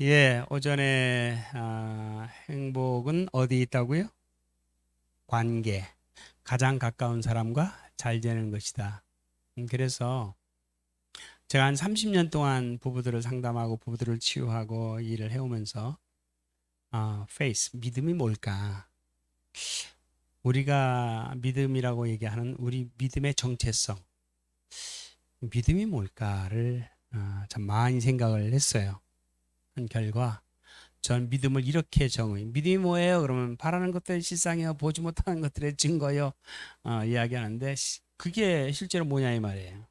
예, 오전에 행복은 어디 있다고요? 관계. 가장 가까운 사람과 잘 지내는 것이다. 그래서 제가 한 30년 동안 부부들을 상담하고 부부들을 치유하고 일을 해오면서 페이스, 믿음이 뭘까? 우리가 믿음이라고 얘기하는 우리 믿음의 정체성, 믿음이 뭘까를 참 많이 생각을 했어요. 한 결과 전 믿음을 이렇게 정의. 믿음이 뭐예요? 그러면 바라는 것들의 실상이요, 보지 못하는 것들의 증거요. 이야기하는데 그게 실제로 뭐냐 이 말이에요.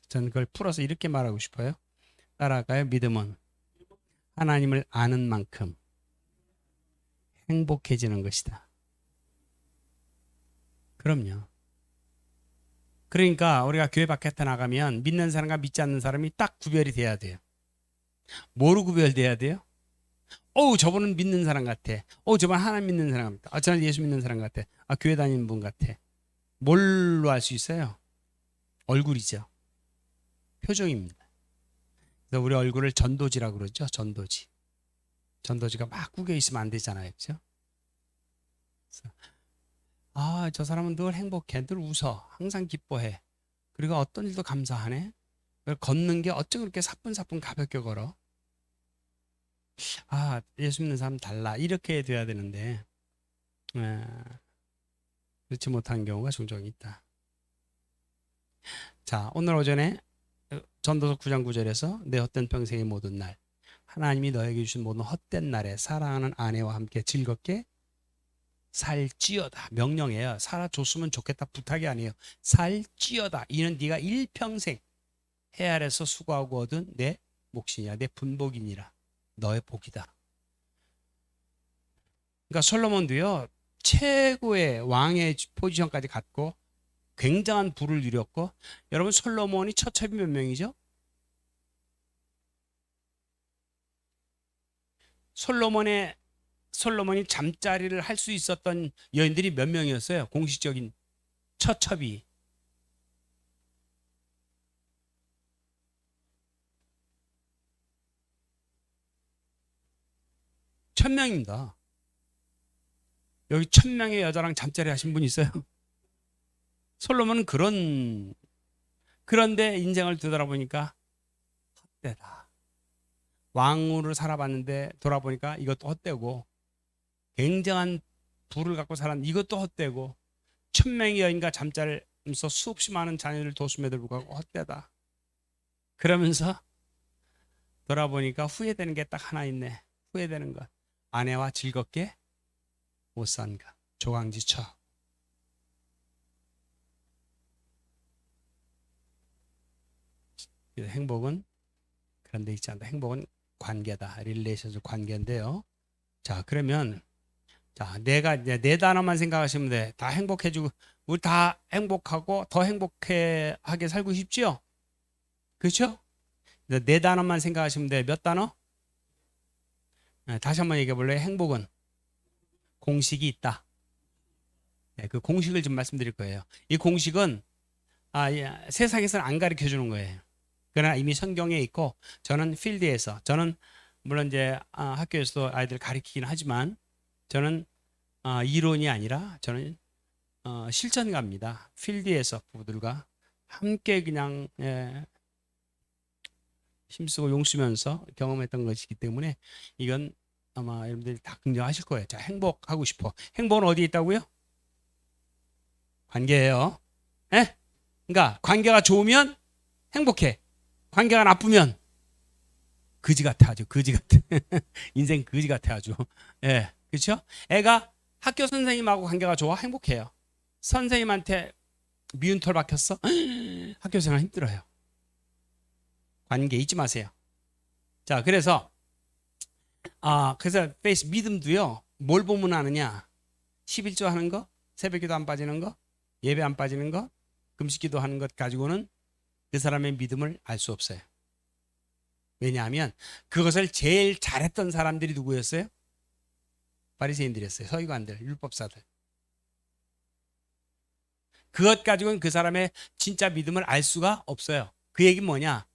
저는 그걸 풀어서 이렇게 말하고 싶어요. 따라할까요? 믿음은 하나님을 아는 만큼 행복해지는 것이다. 그럼요. 그러니까 우리가 교회 밖에 나가면 믿는 사람과 믿지 않는 사람이 딱 구별이 돼야 돼요. 뭐로 구별돼야 돼요? 저분은 믿는 사람 같아. 저분 하나님 믿는 사람 같아. 저는 예수 믿는 사람 같아. 교회 다니는 분 같아. 뭘로 알 수 있어요? 얼굴이죠. 표정입니다. 그래서 우리 얼굴을 전도지라고 그러죠. 전도지. 전도지가 막 구겨 있으면 안 되잖아요. 그죠? 저 사람은 늘 행복해. 늘 웃어. 항상 기뻐해. 그리고 어떤 일도 감사하네. 걷는 게 어쩜 그렇게 사뿐사뿐 가볍게 걸어. 예수 믿는 사람 달라. 이렇게 돼야 되는데 에, 그렇지 못한 경우가 종종 있다. 자, 오늘 오전에 전도서 9장 9절에서 내 헛된 평생의 모든 날 하나님이 너에게 주신 모든 헛된 날에 사랑하는 아내와 함께 즐겁게 살찌어다. 명령이에요. 살아줬으면 좋겠다. 부탁이 아니에요. 살찌어다. 이는 네가 일평생 해 아래서 수고하고 얻은 내 몫이냐, 내 분복이니라. 너의 복이다. 그러니까 솔로몬도요, 최고의 왕의 포지션까지 갖고 굉장한 부를 누렸고, 여러분 솔로몬이 처첩이 몇 명이죠? 솔로몬이 잠자리를 할 수 있었던 여인들이 몇 명이었어요? 공식적인 처첩이 1000명입니다. 여기 1000명의 여자랑 잠자리 하신 분 있어요? 솔로몬은 그런데 인생을 되돌아보니까 헛되다. 왕으로 살아봤는데 돌아보니까 이것도 헛되고, 굉장한 부를 갖고 살았는데 이것도 헛되고, 1000명의 여인과 잠자리하면서 수없이 많은 자녀를 도수에도 불구하고 헛되다. 그러면서 돌아보니까 후회되는 게 딱 하나 있네. 후회되는 것. 아내와 즐겁게 못 산 것. 조강지처. 행복은 그런 데 있지 않다. 행복은 관계다. 릴레이션적 관계인데요. 자, 그러면 내가 이제 네 단어만 생각하시면 돼. 다 행복해지고 우리 다 행복하고 더 행복하게 살고 싶지요? 그렇죠? 네 단어만 생각하시면 돼. 몇 단어? 다시 한번 얘기해 볼래요? 행복은 공식이 있다. 그 공식을 좀 말씀드릴 거예요. 이 공식은 세상에서는 안 가르쳐 주는 거예요. 그러나 이미 성경에 있고, 저는 필드에서, 저는 물론 이제 학교에서도 아이들 가르치긴 하지만, 저는 이론이 아니라 저는 실전가입니다. 필드에서 부부들과 함께 그냥 힘쓰고 용쓰면서 경험했던 것이기 때문에 이건 아마 여러분들이 다 긍정하실 거예요. 자, 행복하고 싶어. 행복은 어디에 있다고요? 관계예요. 예? 그러니까 관계가 좋으면 행복해. 관계가 나쁘면 거지 같아. 아주 거지 같아. 인생 거지 같아 아주. 예, 그렇죠? 애가 학교 선생님하고 관계가 좋아 행복해요. 선생님한테 미운 털 박혔어? 학교 생활 힘들어요. 관계 잊지 마세요. 자, 그래서 페이스 믿음도요. 뭘 보면 아느냐? 11조 하는 거, 새벽기도 안 빠지는 거, 예배 안 빠지는 거, 금식기도 하는 것 가지고는 그 사람의 믿음을 알 수 없어요. 왜냐하면 그것을 제일 잘했던 사람들이 누구였어요? 바리새인들이었어요. 서기관들, 율법사들. 그것 가지고는 그 사람의 진짜 믿음을 알 수가 없어요. 그 얘기는 뭐냐?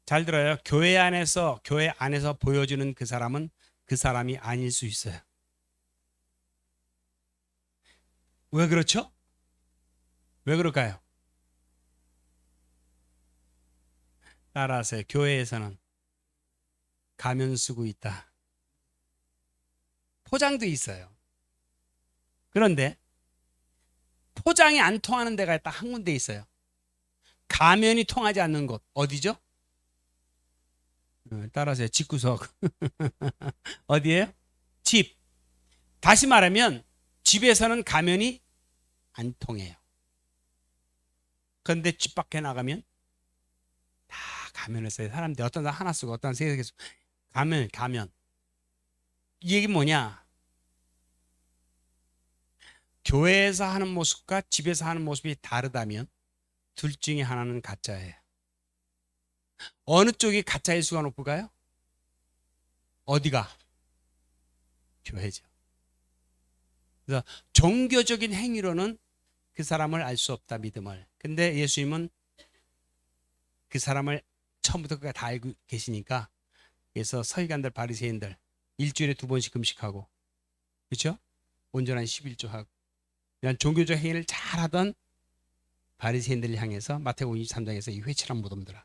잘 들어요. 교회 안에서 보여주는 그 사람은 그 사람이 아닐 수 있어요. 왜 그렇죠? 왜 그럴까요? 따라하세요. 교회에서는 가면 쓰고 있다. 포장도 있어요. 그런데 포장이 안 통하는 데가 딱 한 군데 있어요. 가면이 통하지 않는 곳. 어디죠? 따라하세요. 집구석. 어디예요? 집. 다시 말하면 집에서는 가면이 안 통해요. 그런데 집 밖에 나가면 다 가면을 써요. 사람들이 어떤 사람 하나 쓰고 어떤 사람 세 개 쓰고. 가면. 이 얘기 뭐냐? 교회에서 하는 모습과 집에서 하는 모습이 다르다면 둘 중에 하나는 가짜예요. 어느 쪽이 가짜의 수가 높을까요? 어디가? 교회죠. 그래서 종교적인 행위로는 그 사람을 알 수 없다, 믿음을. 근데 예수님은 그 사람을 처음부터 끝까지 다 알고 계시니까, 그래서 서기관들, 바리새인들 일주일에 2번씩 금식하고, 그렇죠? 온전한 11조 하고, 이런 종교적 행위를 잘하던 바리새인들을 향해서 마태복음 23장에서 이 회칠한 무덤들아,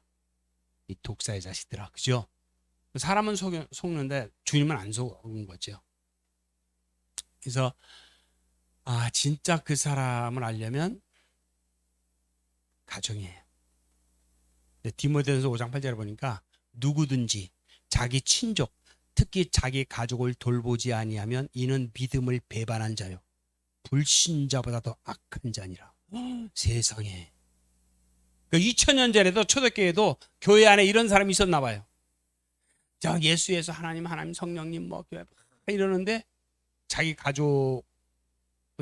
이 독사의 자식들아, 그죠? 사람은 속는데 주님은 안 속은 거죠. 그래서 진짜 그 사람을 알려면 가정이에요. 디모데전서 5장 8절에 보니까 누구든지 자기 친족, 특히 자기 가족을 돌보지 아니하면 이는 믿음을 배반한 자요, 불신자보다 더 악한 자니라. 세상에. 2000년 전에도 초대교회도 교회 안에 이런 사람이 있었나 봐요. 예수에서 하나님 성령님 뭐 교회 이러는데 자기 가족은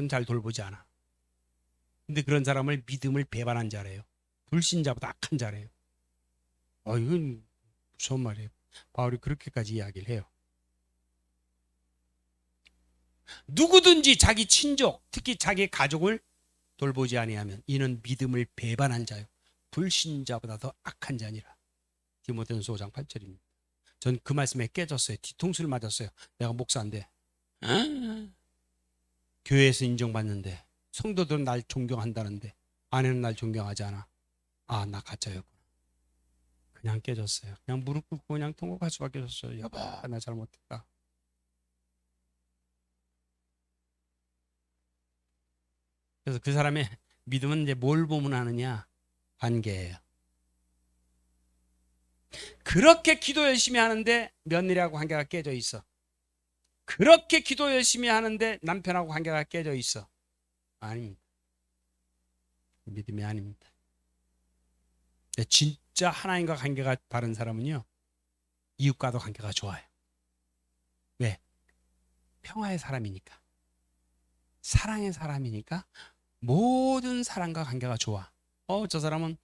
잘 돌보지 않아. 근데 그런 사람을 믿음을 배반한 자래요. 불신자보다 악한 자래요. 이건 무서운 말이에요. 바울이 그렇게까지 이야기를 해요. 누구든지 자기 친족, 특히 자기 가족을 돌보지 아니하면 이는 믿음을 배반한 자요, 불신자보다 더 악한 자니라. 디모데전서 5장 8절입니다. 전 그 말씀에 깨졌어요. 뒤통수를 맞았어요. 내가 목사인데, 교회에서 인정받는데, 성도들은 날 존경한다는데 아내는 날 존경하지 않아. 나 가짜였구나. 그냥 깨졌어요. 그냥 무릎 꿇고 그냥 통곡할 수밖에 없었어요. 여보, 나 잘못했다. 그래서 그 사람의 믿음은 이제 뭘 보면 하느냐? 관계예요. 그렇게 기도 열심히 하는데 며느리하고 관계가 깨져 있어. 그렇게 기도 열심히 하는데 남편하고 관계가 깨져 있어. 아닙니다. 믿음이 아닙니다. 진짜 하나님과 관계가 바른 사람은요, 이웃과도 관계가 좋아요. 왜? 평화의 사람이니까, 사랑의 사람이니까 모든 사람과 관계가 좋아. 저 사람은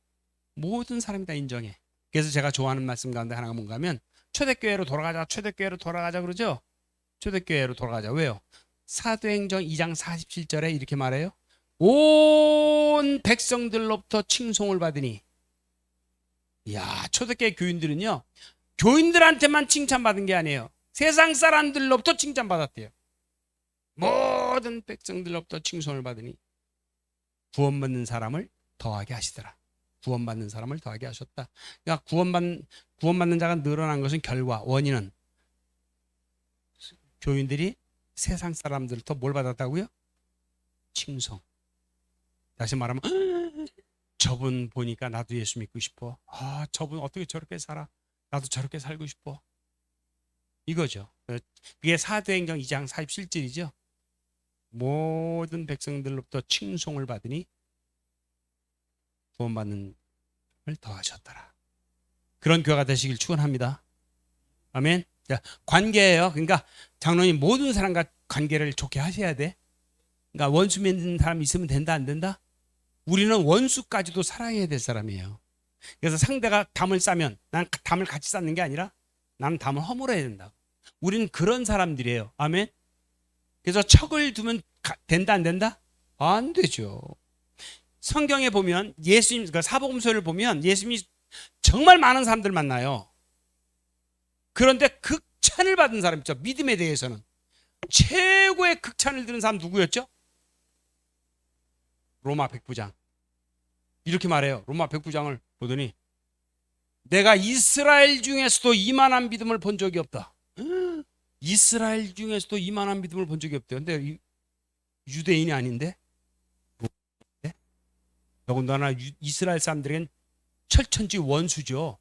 모든 사람이 다 인정해. 그래서 제가 좋아하는 말씀 가운데 하나가 뭔가 하면 초대교회로 돌아가자 그러죠. 초대교회로 돌아가자. 왜요? 사도행전 2장 47절에 이렇게 말해요. 온 백성들로부터 칭송을 받으니. 이야, 초대교회 교인들은요, 교인들한테만 칭찬받은 게 아니에요. 세상 사람들로부터 칭찬받았대요. 모든 백성들로부터 칭송을 받으니 구원받는 사람을 더하게 하시더라. 구원받는 사람을 더하게 하셨다. 그러니까 구원받는 자가 늘어난 것은 결과, 원인은 교인들이 세상 사람들부터 뭘 받았다고요? 칭송. 다시 말하면 저분 보니까 나도 예수 믿고 싶어. 저분 어떻게 저렇게 살아? 나도 저렇게 살고 싶어. 이거죠. 그게 사도행전 2장 47절이죠. 모든 백성들로부터 칭송을 받으니 구원받는 걸 더하셨더라. 그런 교회가 되시길 축원합니다. 아멘. 관계예요. 그러니까 장로님 모든 사람과 관계를 좋게 하셔야 돼. 그러니까 원수 맺는 사람이 있으면 된다, 안 된다? 우리는 원수까지도 사랑해야 될 사람이에요. 그래서 상대가 담을 싸면 난 담을 같이 쌓는 게 아니라 나는 담을 허물어야 된다. 우리는 그런 사람들이에요. 아멘. 그래서 척을 두면 된다, 안 된다? 안 되죠. 성경에 보면 예수님, 그러니까 사복음서를 보면 예수님이 정말 많은 사람들 만나요. 그런데 극찬을 받은 사람 있죠. 믿음에 대해서는 최고의 극찬을 들은 사람 누구였죠? 로마 백부장. 이렇게 말해요. 로마 백부장을 보더니 내가 이스라엘 중에서도 이만한 믿음을 본 적이 없다. 이스라엘 중에서도 이만한 믿음을 본 적이 없대요. 근데 유대인이 아닌데? 더군다나 이스라엘 사람들에겐 철천지 원수죠.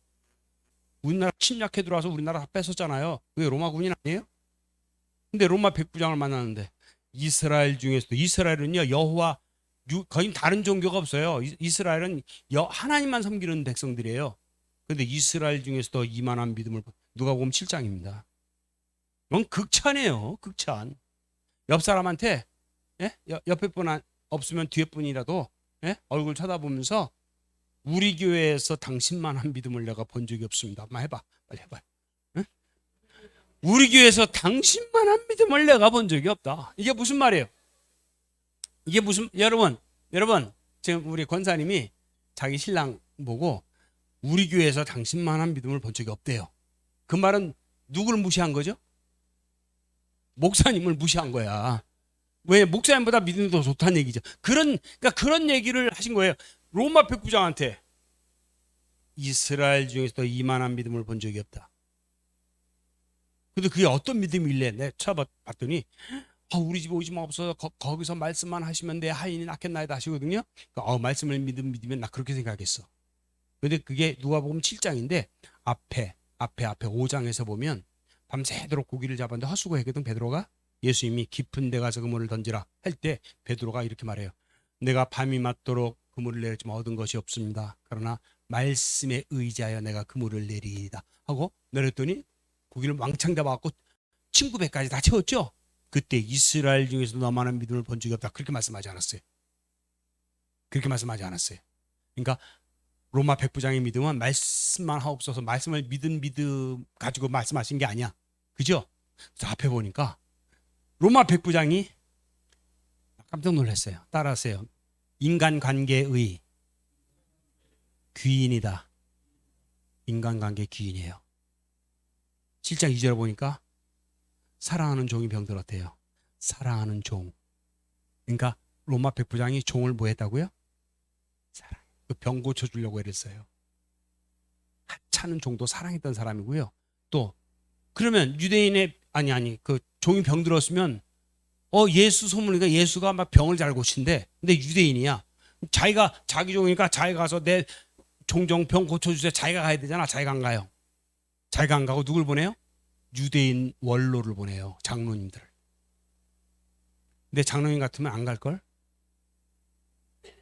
우리나라 침략해 들어와서 우리나라 다 뺏었잖아요. 왜 로마 군인 아니에요? 근데 로마 백부장을 만났는데 이스라엘 중에서도, 이스라엘은요 여호와 거의 다른 종교가 없어요. 이스라엘은 하나님만 섬기는 백성들이에요. 그런데 이스라엘 중에서도 이만한 믿음을, 누가복음 7장입니다. 이건 극찬이에요. 극찬. 옆 사람한테, 예? 옆에 분 없으면 뒤에 분이라도, 예? 얼굴 쳐다보면서 우리 교회에서 당신만한 믿음을 내가 본 적이 없습니다. 한번 해봐. 빨리 해봐. 예? 우리 교회에서 당신만한 믿음을 내가 본 적이 없다. 이게 무슨 말이에요? 이게 무슨, 여러분 지금 우리 권사님이 자기 신랑 보고 우리 교회에서 당신만한 믿음을 본 적이 없대요. 그 말은 누구를 무시한 거죠? 목사님을 무시한 거야. 왜? 목사님보다 믿음이 더 좋다는 얘기죠. 그러니까 그런 얘기를 하신 거예요. 로마 백부장한테 이스라엘 중에서도 이만한 믿음을 본 적이 없다. 근데 그게 어떤 믿음이길래 내가 찾아봤더니 우리 집에 오지 마옵소서, 거기서 말씀만 하시면 내 하인이 낫겠나이다 하시거든요. 말씀을 믿으면 나 그렇게 생각했어. 근데 그게 누가복음 7장인데 앞에 5장에서 보면 밤새도록 고기를 잡았는데 헛수고했거든 베드로가. 예수님이 깊은 데 가서 그물을 던지라 할 때 베드로가 이렇게 말해요. 내가 밤이 맞도록 그물을 내렸지만 얻은 것이 없습니다. 그러나 말씀에 의지하여 내가 그물을 내리이다 하고 내렸더니 고기를 왕창 잡아갖고 친구 배까지 다 채웠죠. 그때 이스라엘 중에서 너만한 믿음을 본 적이 없다. 그렇게 말씀하지 않았어요. 그렇게 말씀하지 않았어요. 그러니까 로마 백부장의 믿음은 말씀만 하옵소서, 말씀을 믿음 가지고 말씀하신 게 아니야. 그죠? 그래서 앞에 보니까 로마 백부장이 깜짝 놀랐어요. 따라하세요. 인간관계의 귀인이다. 인간관계 귀인이에요. 7장 2절에 보니까 사랑하는 종이 병들었대요. 사랑하는 종. 그러니까 로마 백부장이 종을 뭐 했다고요? 사랑. 그 병 고쳐주려고 했어요. 하찮은 종도 사랑했던 사람이고요. 또 그러면 유대인의 그 종이 병들었으면 예수 소문이니까 예수가 막 병을 잘 고친대. 근데 유대인이야. 자기 종이니까 자기가 가서 내 종종 병 고쳐주세요. 자기가 가야 되잖아. 자기가 안 가요. 자기가 안 가고 누굴 보내요? 유대인 원로를 보내요. 장로님들. 근데 장로님 같으면 안 갈걸?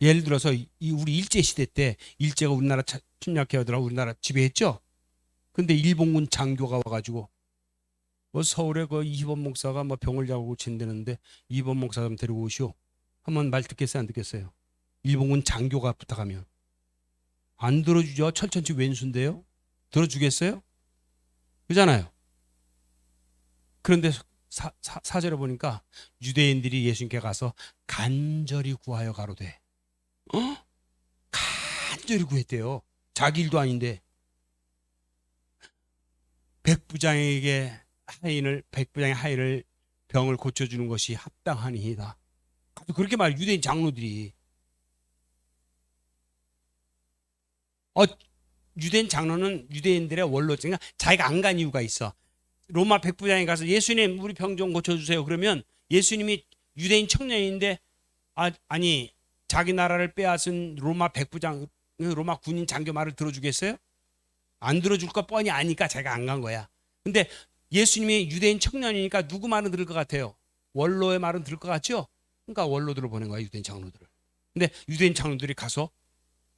예를 들어서 우리 일제시대 때 일제가 우리나라 침략해 오더라고. 우리나라 지배했죠. 근데 일본군 장교가 와가지고 서울에 그 이번 목사가 병을 자고 고친다는데 이번 목사 좀 데리고 오시오. 한번 말 듣겠어요? 안 듣겠어요? 일본군 장교가 부탁하면 안 들어주죠. 철천지 왼수인데요. 들어주겠어요? 그잖아요. 그런데 사절에 보니까 유대인들이 예수님께 가서 간절히 구하여 가로되, 간절히 구했대요. 자기 일도 아닌데. 백부장의 하인을 병을 고쳐주는 것이 합당하니이다. 그렇게 말해. 유대인 장로들이. 유대인 장로는 유대인들의 원로니까 자기가 안 간 이유가 있어. 로마 백부장에 가서 예수님 우리 병 좀 고쳐주세요. 그러면 예수님이 유대인 청년인데 아니 자기 나라를 빼앗은 로마 백부장, 로마 군인 장교 말을 들어주겠어요? 안 들어줄 거 뻔히 아니까 자기가 안 간 거야. 근데 예수님이 유대인 청년이니까 누구 말은 들을 것 같아요? 원로의 말은 들을 것 같죠? 그러니까 원로들을 보낸 거야, 유대인 장로들을. 근데 유대인 장로들이 가서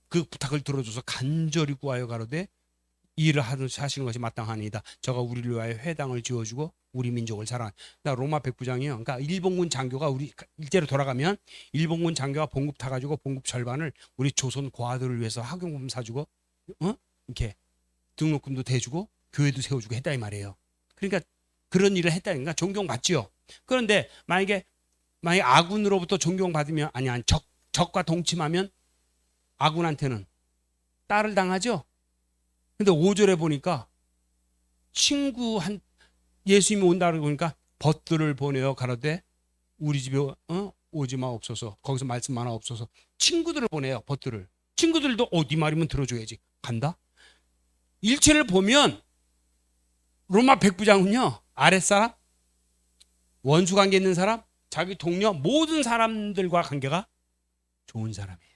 그 부탁을 들어줘서 간절히 구하여 가로되 이 일을 하시는 것이 마땅하니이다. 저가 우리를 위하여 회당을 지어주고 우리 민족을 사랑하는. 로마 백부장이요. 그러니까 일본군 장교가 우리 일제로 돌아가면 일본군 장교가 봉급 타가지고 봉급 절반을 우리 조선 고아들을 위해서 학용품 사주고, 이렇게 등록금도 대주고 교회도 세워주고 했다 이 말이에요. 그러니까 그런 일을 했다니까 존경받지요. 그런데 만약에 아군으로부터 존경받으면 적과 동침하면 아군한테는 딸을 당하죠. 근데 5절에 보니까 예수님이 온다고 보니까 벗들을 보내어 가로되 우리 집에 오지 마옵소서. 거기서 말씀 많아 없어서 친구들을 보내요. 벗들을. 친구들도 네 말이면 들어줘야지. 간다. 일체를 보면 로마 백부장은요, 아랫사람, 원수 관계 있는 사람, 자기 동료, 모든 사람들과 관계가 좋은 사람이에요.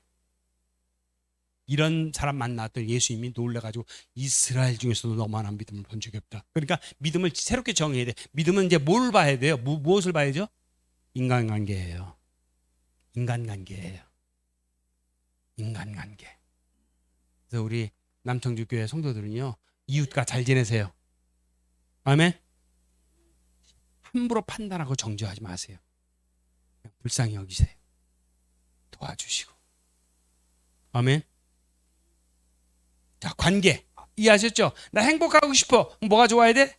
이런 사람 만났더니 예수님이 놀래가지고 이스라엘 중에서도 너만한 믿음을 본 적이 없다. 그러니까 믿음을 새롭게 정해야 돼. 믿음은 이제 뭘 봐야 돼요? 무엇을 봐야죠? 인간관계예요. 인간관계예요. 인간관계. 그래서 우리 남청주교회 성도들은요, 이웃과 잘 지내세요. 아멘. 함부로 판단하고 정죄하지 마세요. 불쌍히 여기세요. 도와주시고. 아멘. 자, 관계 이해하셨죠? 나 행복하고 싶어. 뭐가 좋아야 돼?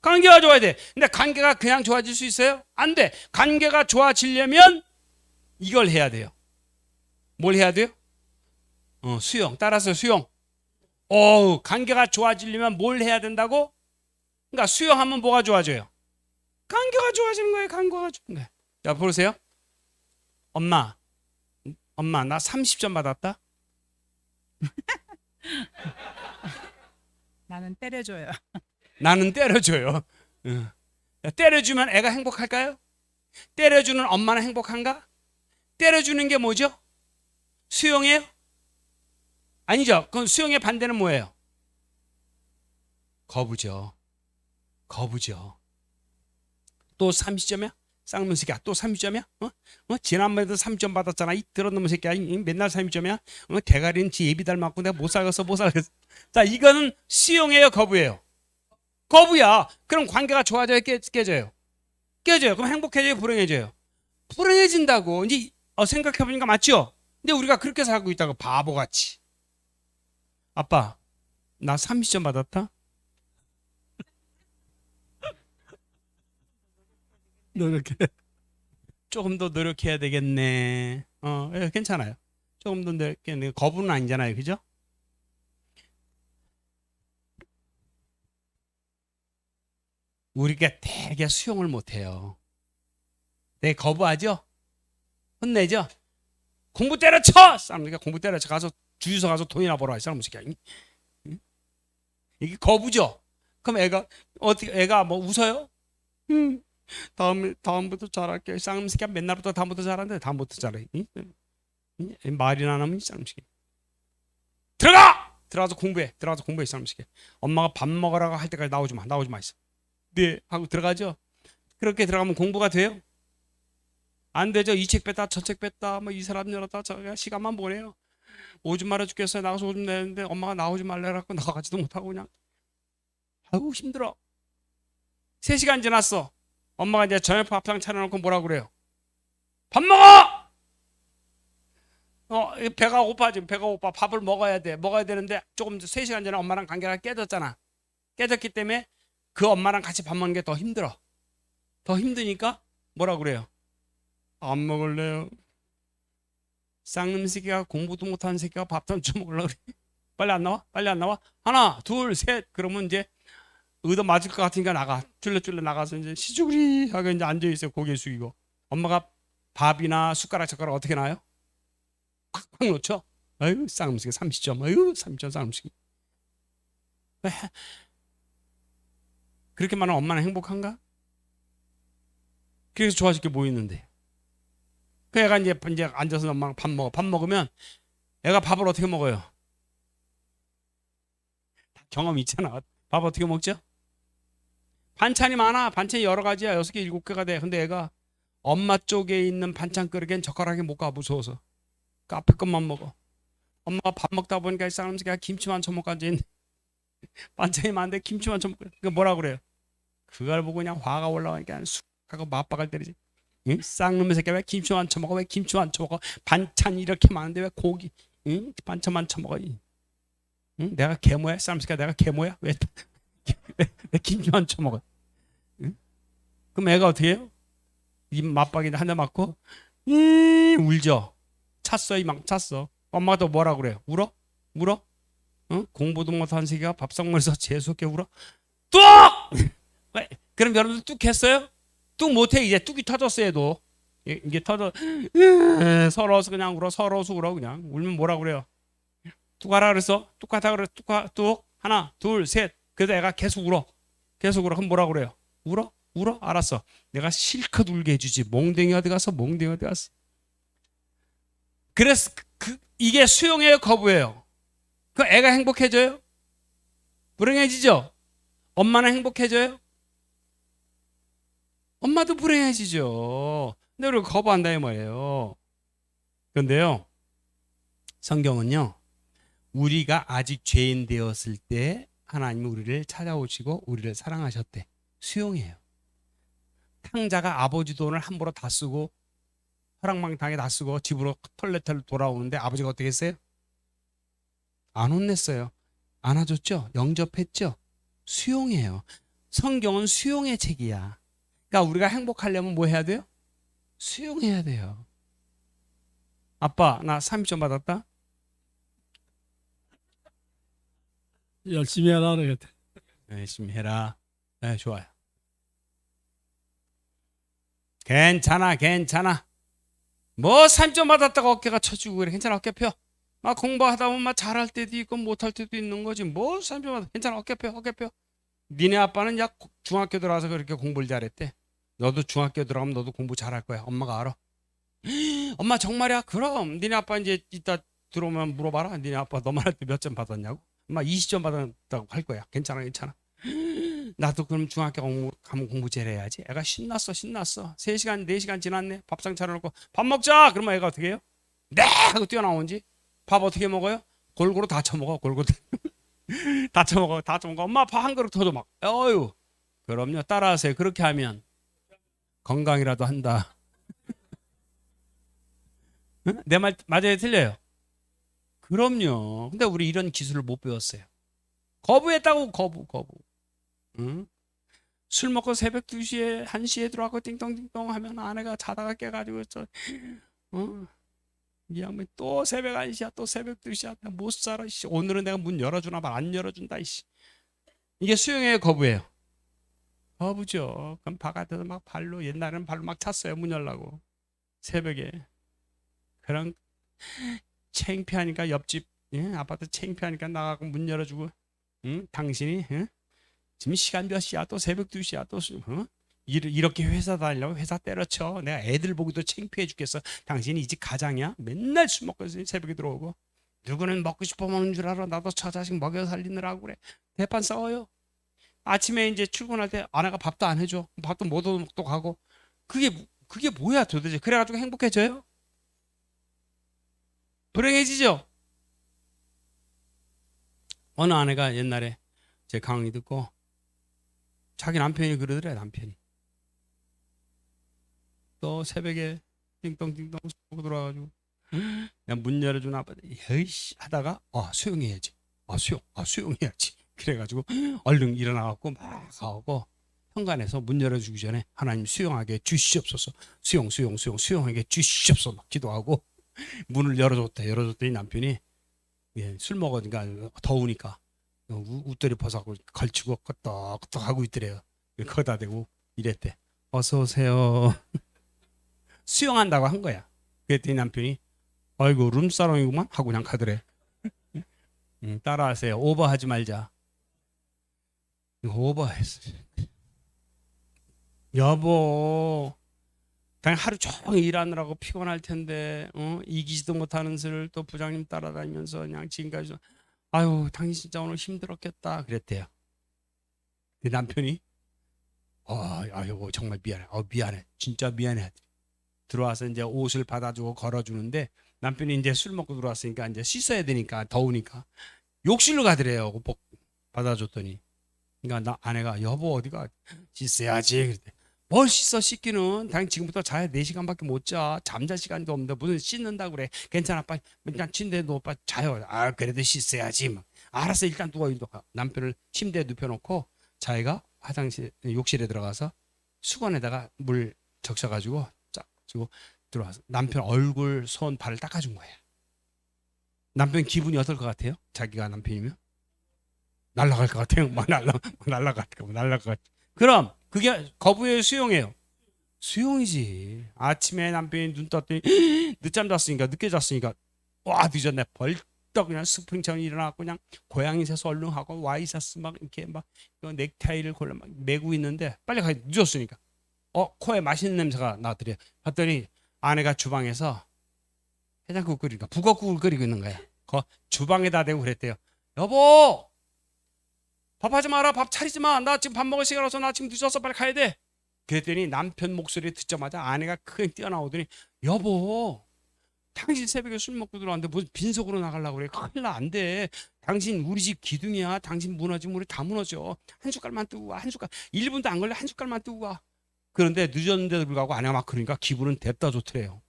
관계가 좋아야 돼. 근데 관계가 그냥 좋아질 수 있어요? 안 돼. 관계가 좋아지려면 이걸 해야 돼요. 뭘 해야 돼요? 수용. 따라서 수용. 관계가 좋아지려면 뭘 해야 된다고? 그러니까 수용하면 뭐가 좋아져요? 관계가 좋아지는 거예요. 관계가 좋아지는 거예요. 자, 보세요. 엄마 나 30점 받았다. 나는 때려줘요. 나는 때려줘요. 때려주면 애가 행복할까요? 때려주는 엄마는 행복한가? 때려주는 게 뭐죠? 수용이에요? 아니죠. 그럼 수용의 반대는 뭐예요? 거부죠. 또 30점이야? 쌍놈 새끼야. 또 30점이야? 지난번에도 30점 받았잖아. 이 더러운 새끼야. 맨날 30점이야? 대가리는 지 예비 닮았고 내가 못 살겠어. 자, 이거는 수용이에요, 거부예요? 거부야. 그럼 관계가 좋아져요, 깨져요? 깨져요. 그럼 행복해져요, 불행해져요? 불행해진다고. 이제 생각해보니까 맞죠? 근데 우리가 그렇게 살고 있다고, 바보같이. 아빠, 나 30점 받았다? 조금 더 노력해야 되겠네. 괜찮아요. 조금 더 노력해야. 거부는 아니잖아요, 그죠? 우리가 되게 수용을 못해요. 되게 거부하죠? 혼내죠? 공부 때려쳐! 사람들이 공부 때려쳐 가서 주유소 가서 돈이나 벌어. 이 사람 새끼야. 이게 거부죠? 그럼 애가 뭐 웃어요? 다음부터 잘할게. 쌍놈 새끼야. 맨날부터 다음부터 잘하는데 다음부터 잘해. 말이나 안 하면 쌍놈 새끼. 들어가서 공부해. 쌍놈 새끼. 엄마가 밥 먹으라고 할 때까지 나오지 마 있어. 네 하고 들어가죠. 그렇게 들어가면 공부가 돼요? 안 되죠. 이 책 뺐다 저 책 뺐다 뭐 이 사람 열었다 저가 시간만 보내요. 오줌 말아 죽겠어요. 나가서 오줌 내는데 엄마가 나오지 말래라고 나가지도 못하고 그냥 아이고 힘들어. 3시간 지났어. 엄마가 이제 저녁 밥상 차려놓고 뭐라 그래요? 밥 먹어! 배가 고파. 지금 배가 고파. 밥을 먹어야 되는데 조금 3시간 전에 엄마랑 관계가 깨졌잖아. 깨졌기 때문에 그 엄마랑 같이 밥 먹는 게 더 힘들어. 더 힘드니까 뭐라 그래요? 안 먹을래요. 쌍놈 새끼가 공부도 못하는 새끼가 밥 좀 먹으려고 그래. 빨리 안 나와? 하나, 둘, 셋. 그러면 이제 얻어 맞을 것 같으니까 나가. 쫄래 나가서 이제 시주구리 하고 이제 앉아있어요. 고개 숙이고. 엄마가 밥이나 숟가락 젓가락 어떻게 놔요? 콱콱 놓죠? 아유, 쌍놈 새끼 30점. 아유, 30점 쌍놈 새끼. 그렇게 말하면 엄마는 행복한가? 그래서 좋아질 게 뭐 있는데? 그 애가 이제 앉아서 엄마랑 밥 먹어. 밥 먹으면 애가 밥을 어떻게 먹어요? 경험 있잖아. 밥 어떻게 먹죠? 반찬이 많아. 반찬이 여러 가지야. 6개, 7개가 돼. 근데 애가 엄마 쪽에 있는 반찬 그릇엔 젓가락이 못 가, 무서워서. 그 앞에 것만 먹어. 엄마가 밥 먹다 보니까 이 사람 새끼가 김치만 처먹고 앉아있네. 반찬이 많은데 김치만 처먹고. 그 뭐라 그래요? 그걸 보고 그냥 화가 올라가니까 쑥 하고 맞박을 때리지. 응? 쌍놈의 새끼야. 왜 김치만 처먹어? 반찬 이렇게 많은데 왜 고기 반찬만 처먹어? 응? 내가 계모야? 사람 새끼야. 내가 계모야? 왜 김치만 처먹어? 응? 그럼 애가 어떻게 해요? 입 맞박이 한 대 맞고 울죠. 찼어. 엄마가 또 뭐라 그래요? 울어? 공부도 못한 새끼가 밥상머리에서 재수없게 울어? 뚝! 왜? 그럼 여러분들 뚝 했어요? 뚝 못해. 이제 뚝이 터졌어. 얘도 이게 터져. 서러워서 그냥 울어. 서러워서 울어. 그냥 울면 뭐라 그래요? 뚝 하라 그랬어? 뚝 하다 그래. 뚝 하나 둘 셋. 그래서 애가 계속 울어. 계속 울어. 그럼 뭐라 그래요? 울어? 울어? 알았어. 내가 실컷 울게 해주지. 몽댕이 어디 갔어? 몽댕이 어디 갔어? 그래서 이게 수용해요, 거부해요? 그 애가 행복해져요? 불행해지죠? 엄마는 행복해져요? 엄마도 불행해지죠. 근데 우리가 거부한다 이 말이에요. 그런데요, 성경은요, 우리가 아직 죄인 되었을 때 하나님이 우리를 찾아오시고 우리를 사랑하셨대. 수용해요. 탕자가 아버지 돈을 함부로 다 쓰고 허랑방탕에 다 쓰고 집으로 털레털 돌아오는데 아버지가 어떻게 했어요? 안 혼냈어요. 안아줬죠? 영접했죠? 수용해요. 성경은 수용의 책이야. 그러니까 우리가 행복하려면 뭐 해야 돼요? 수용해야 돼요. 아빠, 나 30점 받았다? 열심히 하라 그러겠다. 열심히 해라. 네, 좋아요. 괜찮아, 괜찮아. 뭐 30점 받았다고 어깨가 쳐지고 그래. 괜찮아, 어깨 펴. 막 공부하다 보면 막 잘할 때도 있고 못할 때도 있는 거지. 뭐 30점 받아. 괜찮아, 어깨 펴, 어깨 펴. 니네 아빠는 야 중학교 들어와서 그렇게 공부를 잘했대. 너도 중학교 들어가면 너도 공부 잘할 거야. 엄마가 알아. 엄마 정말이야? 그럼 니네 아빠 이제 이따 들어오면 물어봐라. 니네 아빠 너만 할 때 몇 점 받았냐고. 엄마 20점 받았다고 할 거야. 괜찮아, 괜찮아. 나도 그럼 중학교 가면 공부 잘해야지. 애가 신났어, 신났어. 3시간, 4시간 지났네. 밥상 차려놓고 밥 먹자. 그러면 애가 어떻게 해요? 네! 하고 뛰어나오는지. 밥 어떻게 먹어요? 골고루 다 처먹어. 골고루 다 처먹어. 다 처먹어. 엄마 밥 한 그릇 더줘 막. 어유. 그럼요. 따라하세요. 그렇게 하면 건강이라도 한다. 내 말 맞아요? 틀려요? 그럼요. 근데 우리 이런 기술을 못 배웠어요. 거부했다고 거부. 응? 술 먹고 새벽 2시에 1시에 들어가고 띵동띵동 하면 아내가 자다가 깨가지고 이 양반이 또 새벽 1시야 또 새벽 2시야 못 살아. 오늘은 내가 문 열어주나 봐. 안 열어준다. 이게 수용해요, 거부해요? 거부죠. 그럼 바깥에서 막 발로 옛날에는 발로 막 찼어요. 문 열라고 새벽에. 그런 창피하니까 옆집 아파트 창피하니까 나가고 문 열어주고. 응? 당신이 지금 시간 몇 시야? 또 새벽 2시야? 또 이렇게 회사 다니려고 회사 때려쳐. 내가 애들 보기도 창피해 죽겠어. 당신이 이 집 가장이야? 맨날 술 먹고 새벽에 들어오고. 누구는 먹고 싶어 먹는 줄 알아. 나도 저 자식 먹여 살리느라고 그래. 대판 싸워요. 아침에 이제 출근할 때 아내가 밥도 안 해줘. 밥도 못 얻어 가고. 그게 뭐야 도대체. 그래가지고 행복해져요? 불행해지죠? 어느 아내가 옛날에 제 강의 듣고 자기 남편이 그러더래. 남편이 또 새벽에 띵동띵동 쏘고 들어와가지고 그냥 문 열어준 아빠 여이씨 하다가 수용해야지. 수용해야지. 그래가지고 얼른 일어나갖고 막 가고 현관에서 문 열어주기 전에 하나님 수용하게 주시옵소서. 수용하게 주시옵소서. 막 기도하고 문을 열어줬더니 남편이 술 먹으니까 더우니까 웃더리 벗어갖고 걸치고 끄떡끄떡 하고 있더래요. 거기다 대고 이랬대. 어서 오세요. 수용한다고 한 거야. 그랬더니 남편이 아이고 룸사롱이구만 하고 그냥 가더래. 따라하세요. 오버하지 말자. 오버했어. 여보, 당연 하루 종일 일하느라고 피곤할 텐데 이기지도 못하는 수를 또 부장님 따라다니면서 그냥 지금까지 아유 당신 진짜 오늘 힘들었겠다 그랬대요. 그 남편이 아유 정말 미안해. 미안해. 진짜 미안해. 들어와서 이제 옷을 받아주고 걸어주는데 남편이 이제 술 먹고 들어왔으니까 이제 씻어야 되니까 더우니까 욕실로 가더래요. 복 받아줬더니 그러니까 아내가 여보 어디가 씻어야지 그랬대. 뭘 씻기는 당연 지금부터 자야 4시간밖에 못 자. 잠잘 시간도 없는데 무슨 씻는다 그래. 괜찮아 빨리 그냥 침대에 누워 빨리 자요. 그래도 씻어야지 막. 알았어 일단 누워. 남편을 침대에 눕혀놓고 자기가 화장실 욕실에 들어가서 수건에다가 물 적셔가지고 쫙 주고 들어와서 남편 얼굴 손 발을 닦아준 거야. 남편 기분이 어떨 것 같아요? 자기가 남편이면 날아갈 것 같아요. 날아갈 것 같아. 그럼 그게 거부예요, 수용해요? 수용이지. 아침에 남편이 눈 떴더니 늦잠 잤으니까 늦게 잤으니까 와 늦었네. 벌떡 그냥 스프링처럼 일어나고 그냥 고양이 세수 얼른 하고 와이셔츠 막 이렇게 막 넥타이를 골라 막 메고 있는데 빨리 가 늦었으니까 코에 맛있는 냄새가 나더래요. 봤더니 아내가 주방에서 해장국 끓이니까 북엇국을 끓이고 있는 거야. 주방에다 대고 그랬대요. 여보 밥 하지 마라. 밥 차리지 마. 나 지금 밥 먹을 시간 없어. 나 지금 늦었어. 빨리 가야 돼. 그랬더니 남편 목소리 듣자마자 아내가 크게 뛰어나오더니 여보 당신 새벽에 술 먹고 들어왔는데 무슨 빈속으로 나가려고 그래. 큰일 나. 안 돼. 당신 우리 집 기둥이야. 당신 무너지면 우리 다 무너져. 한 숟갈만 뜨고 와. 한 숟갈. 1분도 안 걸려. 한 숟갈만 뜨고 와. 그런데 늦었는데도 불구하고 아내가 막 그러니까 기분은 됐다 좋더래요.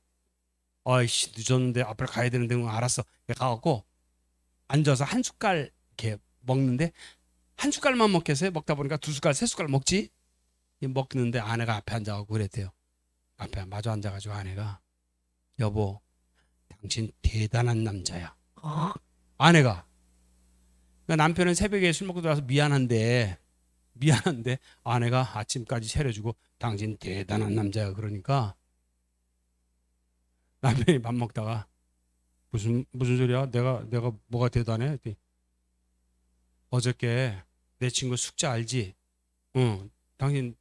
아이씨 늦었는데 앞으로 가야 되는데 알았어. 가갖고 앉아서 한 숟갈 이렇게 먹는데 한 숟갈만 먹겠어요? 먹다 보니까 두 숟갈, 세 숟갈 먹지? 먹는데 아내가 앞에 앉아가지고 그랬대요. 앞에 마주 앉아가지고 아내가 여보, 당신 대단한 남자야. 아내가 그러니까 남편은 새벽에 술 먹고 들어와서 미안한데 아내가 아침까지 차려주고 당신 대단한 남자야. 그러니까 남편이 밥 먹다가 무슨 소리야? 내가 뭐가 대단해? 어저께 내 친구 숙자 알지? 응. 당신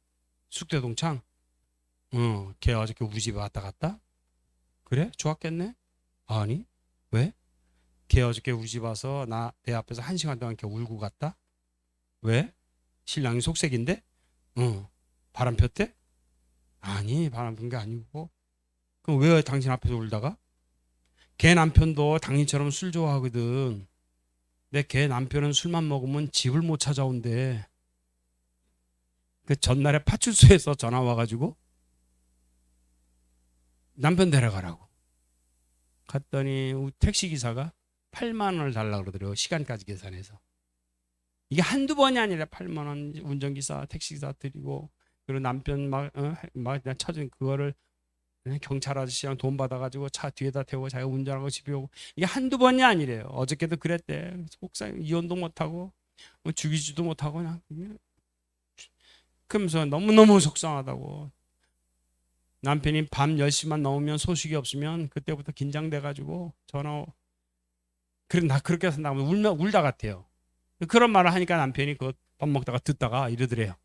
숙대 동창? 응. 걔 어저께 우리 집에 왔다 갔다? 그래? 좋았겠네? 아니. 왜? 걔 어저께 우리 집 와서 내 앞에서 1시간 동안 이렇게 울고 갔다? 왜? 신랑이 속색인데? 응. 바람 폈대? 아니, 바람 핀 게 아니고. 그럼 왜 당신 앞에서 울다가? 걔 남편도 당신처럼 술 좋아하거든. 근데 걔 남편은 술만 먹으면 집을 못 찾아온대. 그 전날에 파출소에서 전화 와가지고 남편 데려가라고. 갔더니 택시기사가 8만 원을 달라고 그러더래요. 시간까지 계산해서. 이게 한두 번이 아니라 8만 원 운전기사, 택시기사 드리고 그리고 남편 막 찾은 그거를 경찰 아저씨랑 돈 받아가지고 차 뒤에다 태우고 자기가 운전하고 집에 오고 이게 한두 번이 아니래요. 어저께도 그랬대. 속상 이혼도 못하고 죽이지도 못하고 그냥 그러면서 너무너무 속상하다고. 남편이 밤 10시만 넘으면 소식이 없으면 그때부터 긴장돼가지고 전화. 그래 나 그렇게 해서 나오면 울다 같아요. 그런 말을 하니까 남편이 그 밥 먹다가 듣다가 이러더래요.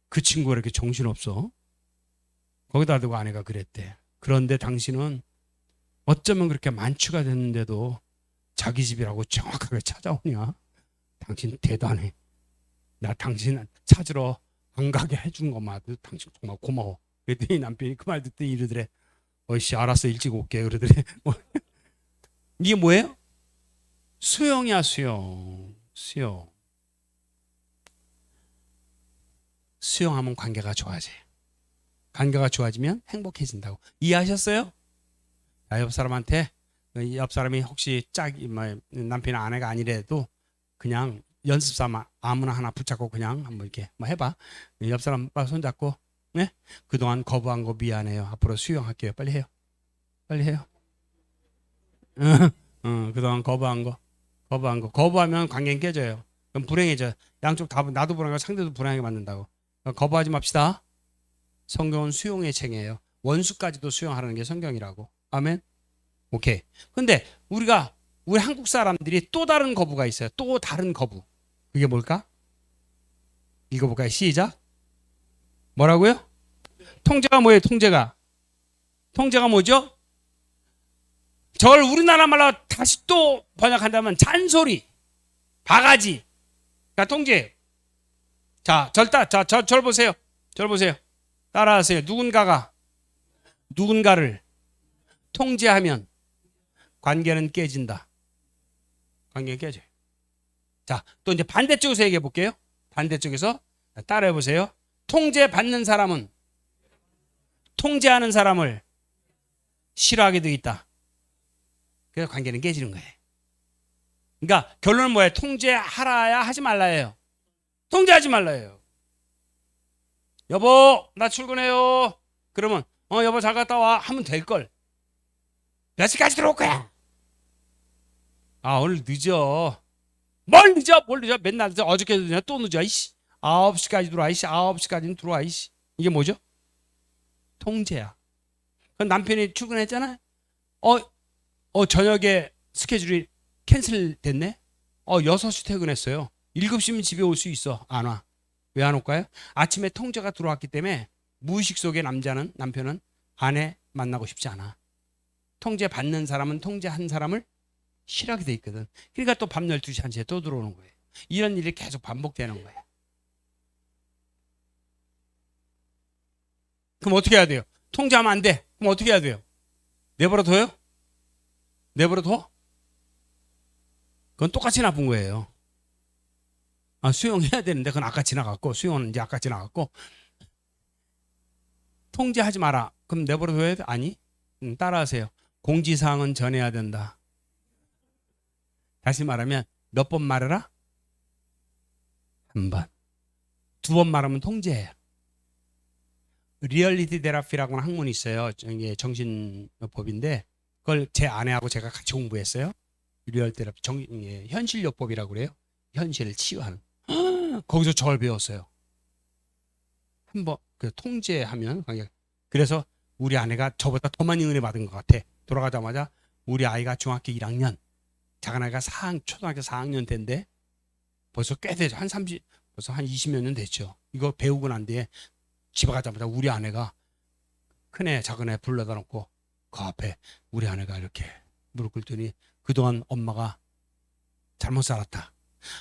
그 친구가 이렇게 정신없어? 거기다 대고 아내가 그랬대. 그런데 당신은 어쩌면 그렇게 만취가 됐는데도 자기 집이라고 정확하게 찾아오냐? 당신 대단해. 나 당신 찾으러 안 가게 해준 것만 당신 정말 고마워. 그랬더니 남편이 그 말 듣더니 이러더래. 어이씨 알았어 일찍 올게. 그러더래. 이게 뭐예요? 수용이야 수용. 수용하면 관계가 좋아져요. 관계가 좋아지면 행복해진다고. 이해하셨어요? 옆 사람한테 옆 사람이 혹시 남편이 아내가 아니래도 그냥 연습 삼아 아무나 하나 붙잡고 그냥 한번 이렇게 해봐. 옆 사람 손잡고 네? 그동안 거부한 거 미안해요. 앞으로 수용할게요. 빨리 해요. 그동안 거부하면 관계는 깨져요. 그럼 불행해져. 양쪽 다 나도 불행하고 상대도 불행하게 만든다고. 거부하지 맙시다. 성경은 수용의 책이에요. 원수까지도 수용하라는 게 성경이라고. 아멘. 오케이. 근데 우리 한국 사람들이 또 다른 거부가 있어요. 또 다른 거부. 그게 뭘까? 읽어볼까요? 시작. 뭐라고요? 통제가 뭐예요? 통제가 뭐죠? 저걸 우리나라 말로 다시 또 번역한다면 잔소리, 바가지. 그러니까 통제. 자, 절 보세요. 따라하세요. 누군가를 통제하면 관계는 깨진다. 관계는 깨져요. 자, 또 이제 반대쪽에서 얘기해 볼게요. 반대쪽에서 따라해 보세요. 통제받는 사람은 통제하는 사람을 싫어하게 되어 있다. 그래서 관계는 깨지는 거예요. 그러니까 결론은 뭐예요? 통제하라야 하지 말라예요. 통제하지 말라예요. 여보 나 출근해요. 그러면 여보 잘 갔다 와 하면 될걸. 몇 시까지 들어올 거야? 아, 오늘 늦어. 뭘 늦어? 뭘 늦어? 맨날 늦어. 어저께도 늦어. 또 늦어. 이씨. 9시까지 들어와. 이씨. 9시까지는 들어와. 이씨. 이게 뭐죠? 통제야. 그 남편이 출근했잖아. 저녁에 스케줄이 캔슬 됐네. 6시 퇴근했어요. 7시면 집에 올 수 있어. 안 와. 왜 안 올까요? 아침에 통제가 들어왔기 때문에 무의식 속에 남편은 아내 만나고 싶지 않아. 통제 받는 사람은 통제한 사람을 싫어하게 돼 있거든. 그러니까 또 밤 12시 1시에 또 들어오는 거예요. 이런 일이 계속 반복되는 거예요. 그럼 어떻게 해야 돼요? 통제하면 안 돼. 그럼 어떻게 해야 돼요? 내버려 둬요? 내버려 둬? 그건 똑같이 나쁜 거예요. 수용해야 되는데 그건 아까 지나갔고, 수용은 이제 아까 지나갔고, 통제하지 마라. 그럼 내버려 둬야 돼? 아니. 따라하세요. 공지사항은 전해야 된다. 다시 말하면 몇 번 말해라? 한 번. 2번 말하면 통제해요. 리얼리티 테라피라고 하는 학문이 있어요. 이게 정신요법인데 그걸 제 아내하고 제가 같이 공부했어요. 리얼 테라피, 현실요법이라고 그래요. 현실을 치유하는. 거기서 저걸 배웠어요. 한번 그 통제하면 그래서 우리 아내가 저보다 더 많이 은혜 받은 것 같아. 돌아가자마자 우리 아이가 중학교 1학년, 작은 아이가 초등학교 4학년 때인데 벌써 꽤 되죠. 벌써 한 20몇 년 됐죠. 이거 배우고 난 뒤에 집에 가자마자 우리 아내가 큰애 작은애 불러다 놓고 그 앞에 우리 아내가 이렇게 무릎 꿇더니 그동안 엄마가 잘못 살았다.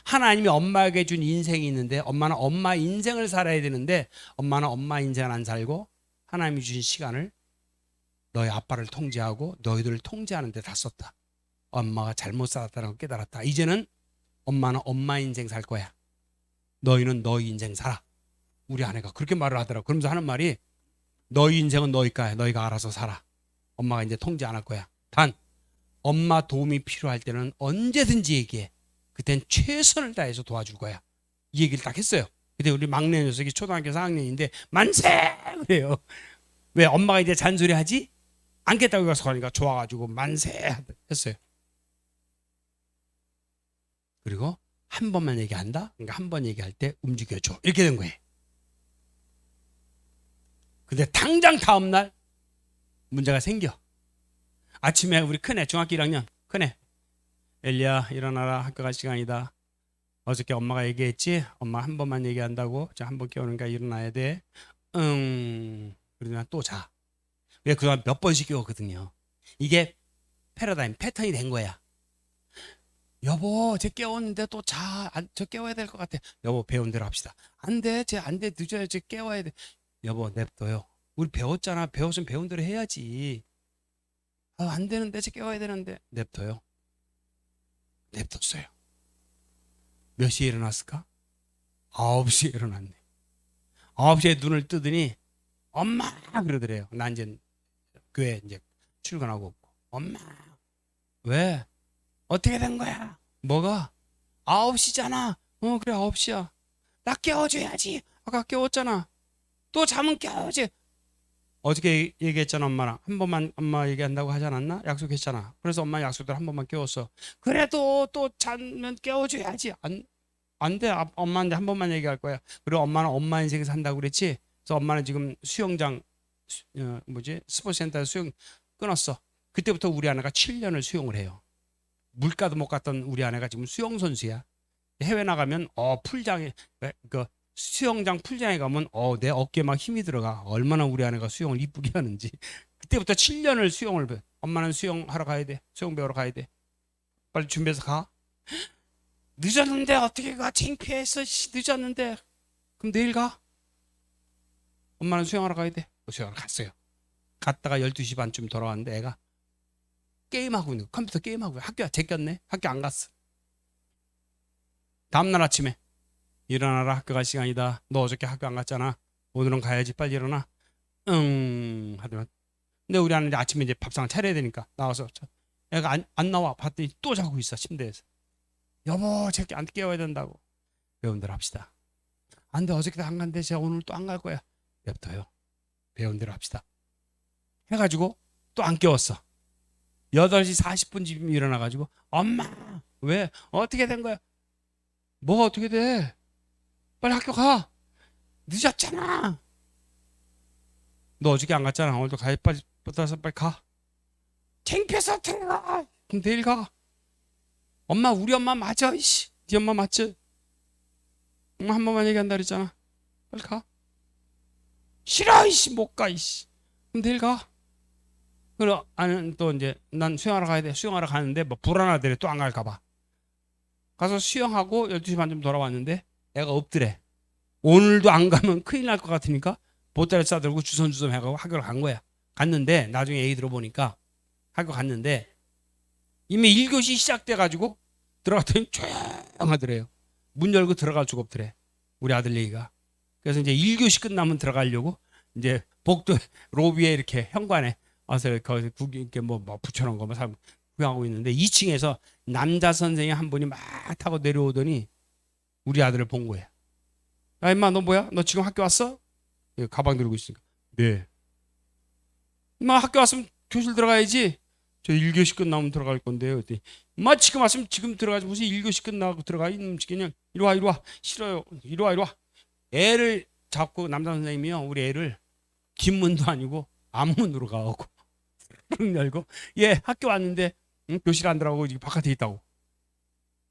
하나님이 엄마에게 준 인생이 있는데 엄마는 엄마 인생을 살아야 되는데 엄마는 엄마 인생을 안 살고 하나님이 주신 시간을 너희 아빠를 통제하고 너희들을 통제하는 데 다 썼다. 엄마가 잘못 살았다는 걸 깨달았다. 이제는 엄마는 엄마 인생 살 거야. 너희는 너희 인생 살아. 우리 아내가 그렇게 말을 하더라고. 그러면서 하는 말이 너희 인생은 너희 거야. 너희가 알아서 살아. 엄마가 이제 통제 안 할 거야. 단 엄마 도움이 필요할 때는 언제든지 얘기해. 그땐 최선을 다해서 도와줄 거야. 이 얘기를 딱 했어요. 근데 우리 막내 녀석이 초등학교 4학년인데 만세! 그래요. 왜 엄마가 이제 잔소리하지? 않겠다고 가서 하니까 좋아가지고 만세! 했어요. 그리고 한 번만 얘기한다? 그러니까 한 번 얘기할 때 움직여줘. 이렇게 된 거예요. 근데 당장 다음날 문제가 생겨. 아침에 우리 큰애 중학교 1학년 큰애 엘리야 일어나라 학교 갈 시간이다. 어저께 엄마가 얘기했지? 엄마 한 번만 얘기한다고. 자, 한 번 깨우니까 일어나야 돼. 그러면 또 자. 왜 그동안 몇 번씩 깨웠거든요. 이게 패턴이 된 거야. 여보, 쟤 깨웠는데 또 자. 저 깨워야 될 것 같아. 여보, 배운 대로 합시다. 안 돼, 쟤 안 돼. 늦어요. 쟤 깨워야 돼. 여보, 냅둬요. 우리 배웠잖아. 배웠으면 배운 대로 해야지. 안 되는데, 쟤 깨워야 되는데. 냅둬요. 냅뒀어요. 몇 시에 일어났을까? 9시에 일어났네. 9시에 눈을 뜨더니 엄마 그러더래요. 난 이제 교회 이제 출근하고 없고. 엄마 왜? 어떻게 된 거야? 뭐가? 9시잖아. 그래 9시야. 나 깨워줘야지. 아까 깨웠잖아. 또 잠은 깨워야지. 어저께 얘기했잖아. 엄마랑 한 번만 엄마 얘기한다고 하지 않았나? 약속했잖아. 그래서 엄마 약속대로 한 번만 깨웠어. 그래도 또 자면 깨워줘야지. 안 돼. 엄마한테 한 번만 얘기할 거야. 그리고 엄마는 엄마 인생 산다고 그랬지. 그래서 엄마는 지금 수영장 스포츠센터 수영 끊었어. 그때부터 우리 아내가 7년을 수영을 해요. 물가도 못 갔던 우리 아내가 지금 수영 선수야. 해외 나가면 풀장에 그 수영장 풀장에 가면 내 어깨에 막 힘이 들어가. 얼마나 우리 아내가 수영을 이쁘게 하는지. 그때부터 7년을 수영을 배. 엄마는 수영하러 가야 돼. 수영 배우러 가야 돼. 빨리 준비해서 가. 늦었는데 어떻게 가? 창피해서 늦었는데. 그럼 내일 가. 엄마는 수영하러 가야 돼. 수영하러 갔어요. 갔다가 12시 반쯤 돌아왔는데 애가 게임하고 있는 거야. 컴퓨터 게임하고 학교야. 제꼈네. 학교 안 갔어. 다음날 아침에 일어나라 학교 갈 시간이다. 너 어저께 학교 안 갔잖아. 오늘은 가야지. 빨리 일어나. 하더만. 근데 우리 아는 아침에 이제 밥상 차려야 되니까 나와서 애가 안 나와. 봤더니 또 자고 있어. 침대에서. 여보, 저렇게 안 깨워야 된다고. 배운 대로 합시다. 안 돼. 어저께도 안 간대. 제가 오늘 또 안 갈 거야. 냅둬요. 배운 대로 합시다. 해가지고 또 안 깨웠어. 8시 40분쯤 일어나가지고 엄마 왜? 어떻게 된 거야? 뭐가 어떻게 돼? 빨리 학교 가. 늦었잖아. 너 어저께 안 갔잖아. 오늘도 가야 빨리 붙어서 빨리 가. 창피해서 들어가. 그럼 내일 가. 엄마 우리 엄마 맞아. 이씨. 네 엄마 맞지? 엄마 한 번만 얘기한다 그랬잖아. 빨리 가. 싫어 이씨 못 가 이씨. 그럼 내일 가. 그래 아는 또 이제 난 수영하러 가야 돼. 수영하러 가는데 뭐 불안하더래. 또 안 갈까 봐. 가서 수영하고 12시 반쯤 돌아왔는데 애가 없더래. 오늘도 안 가면 큰일 날 것 같으니까 보따리 싸들고 주섬주섬 해가고 학교를 간 거야. 갔는데 나중에 얘기 들어보니까 학교 갔는데 이미 1교시 시작돼가지고 들어갔더니 조용하더래요. 문 열고 들어갈 수가 없더래. 우리 아들 얘기가. 그래서 이제 1교시 끝나면 들어가려고 이제 복도 로비에 이렇게 현관에 와서 거기서 이렇게 뭐 붙여놓은 거 뭐 구경하고 있는데 2층에서 남자 선생님 한 분이 막 타고 내려오더니 우리 아들을 본 거야. 야 임마 너 뭐야? 너 지금 학교 왔어? 가방 들고 있으니까. 네. 임마 학교 왔으면 교실 들어가야지. 저 1교시 끝나면 들어갈 건데요. 그랬더니 임마 지금 왔으면 지금 들어가지 무슨 1교시 끝나고 들어가. 이놈 그냥 이리 와 이리 와. 싫어요. 이리 와 이리 와. 애를 잡고 남자 선생님이요. 우리 애를 뒷문도 아니고 앞문으로 가고 문 열고 얘 학교 왔는데 응? 교실 안 들어가고 바깥에 있다고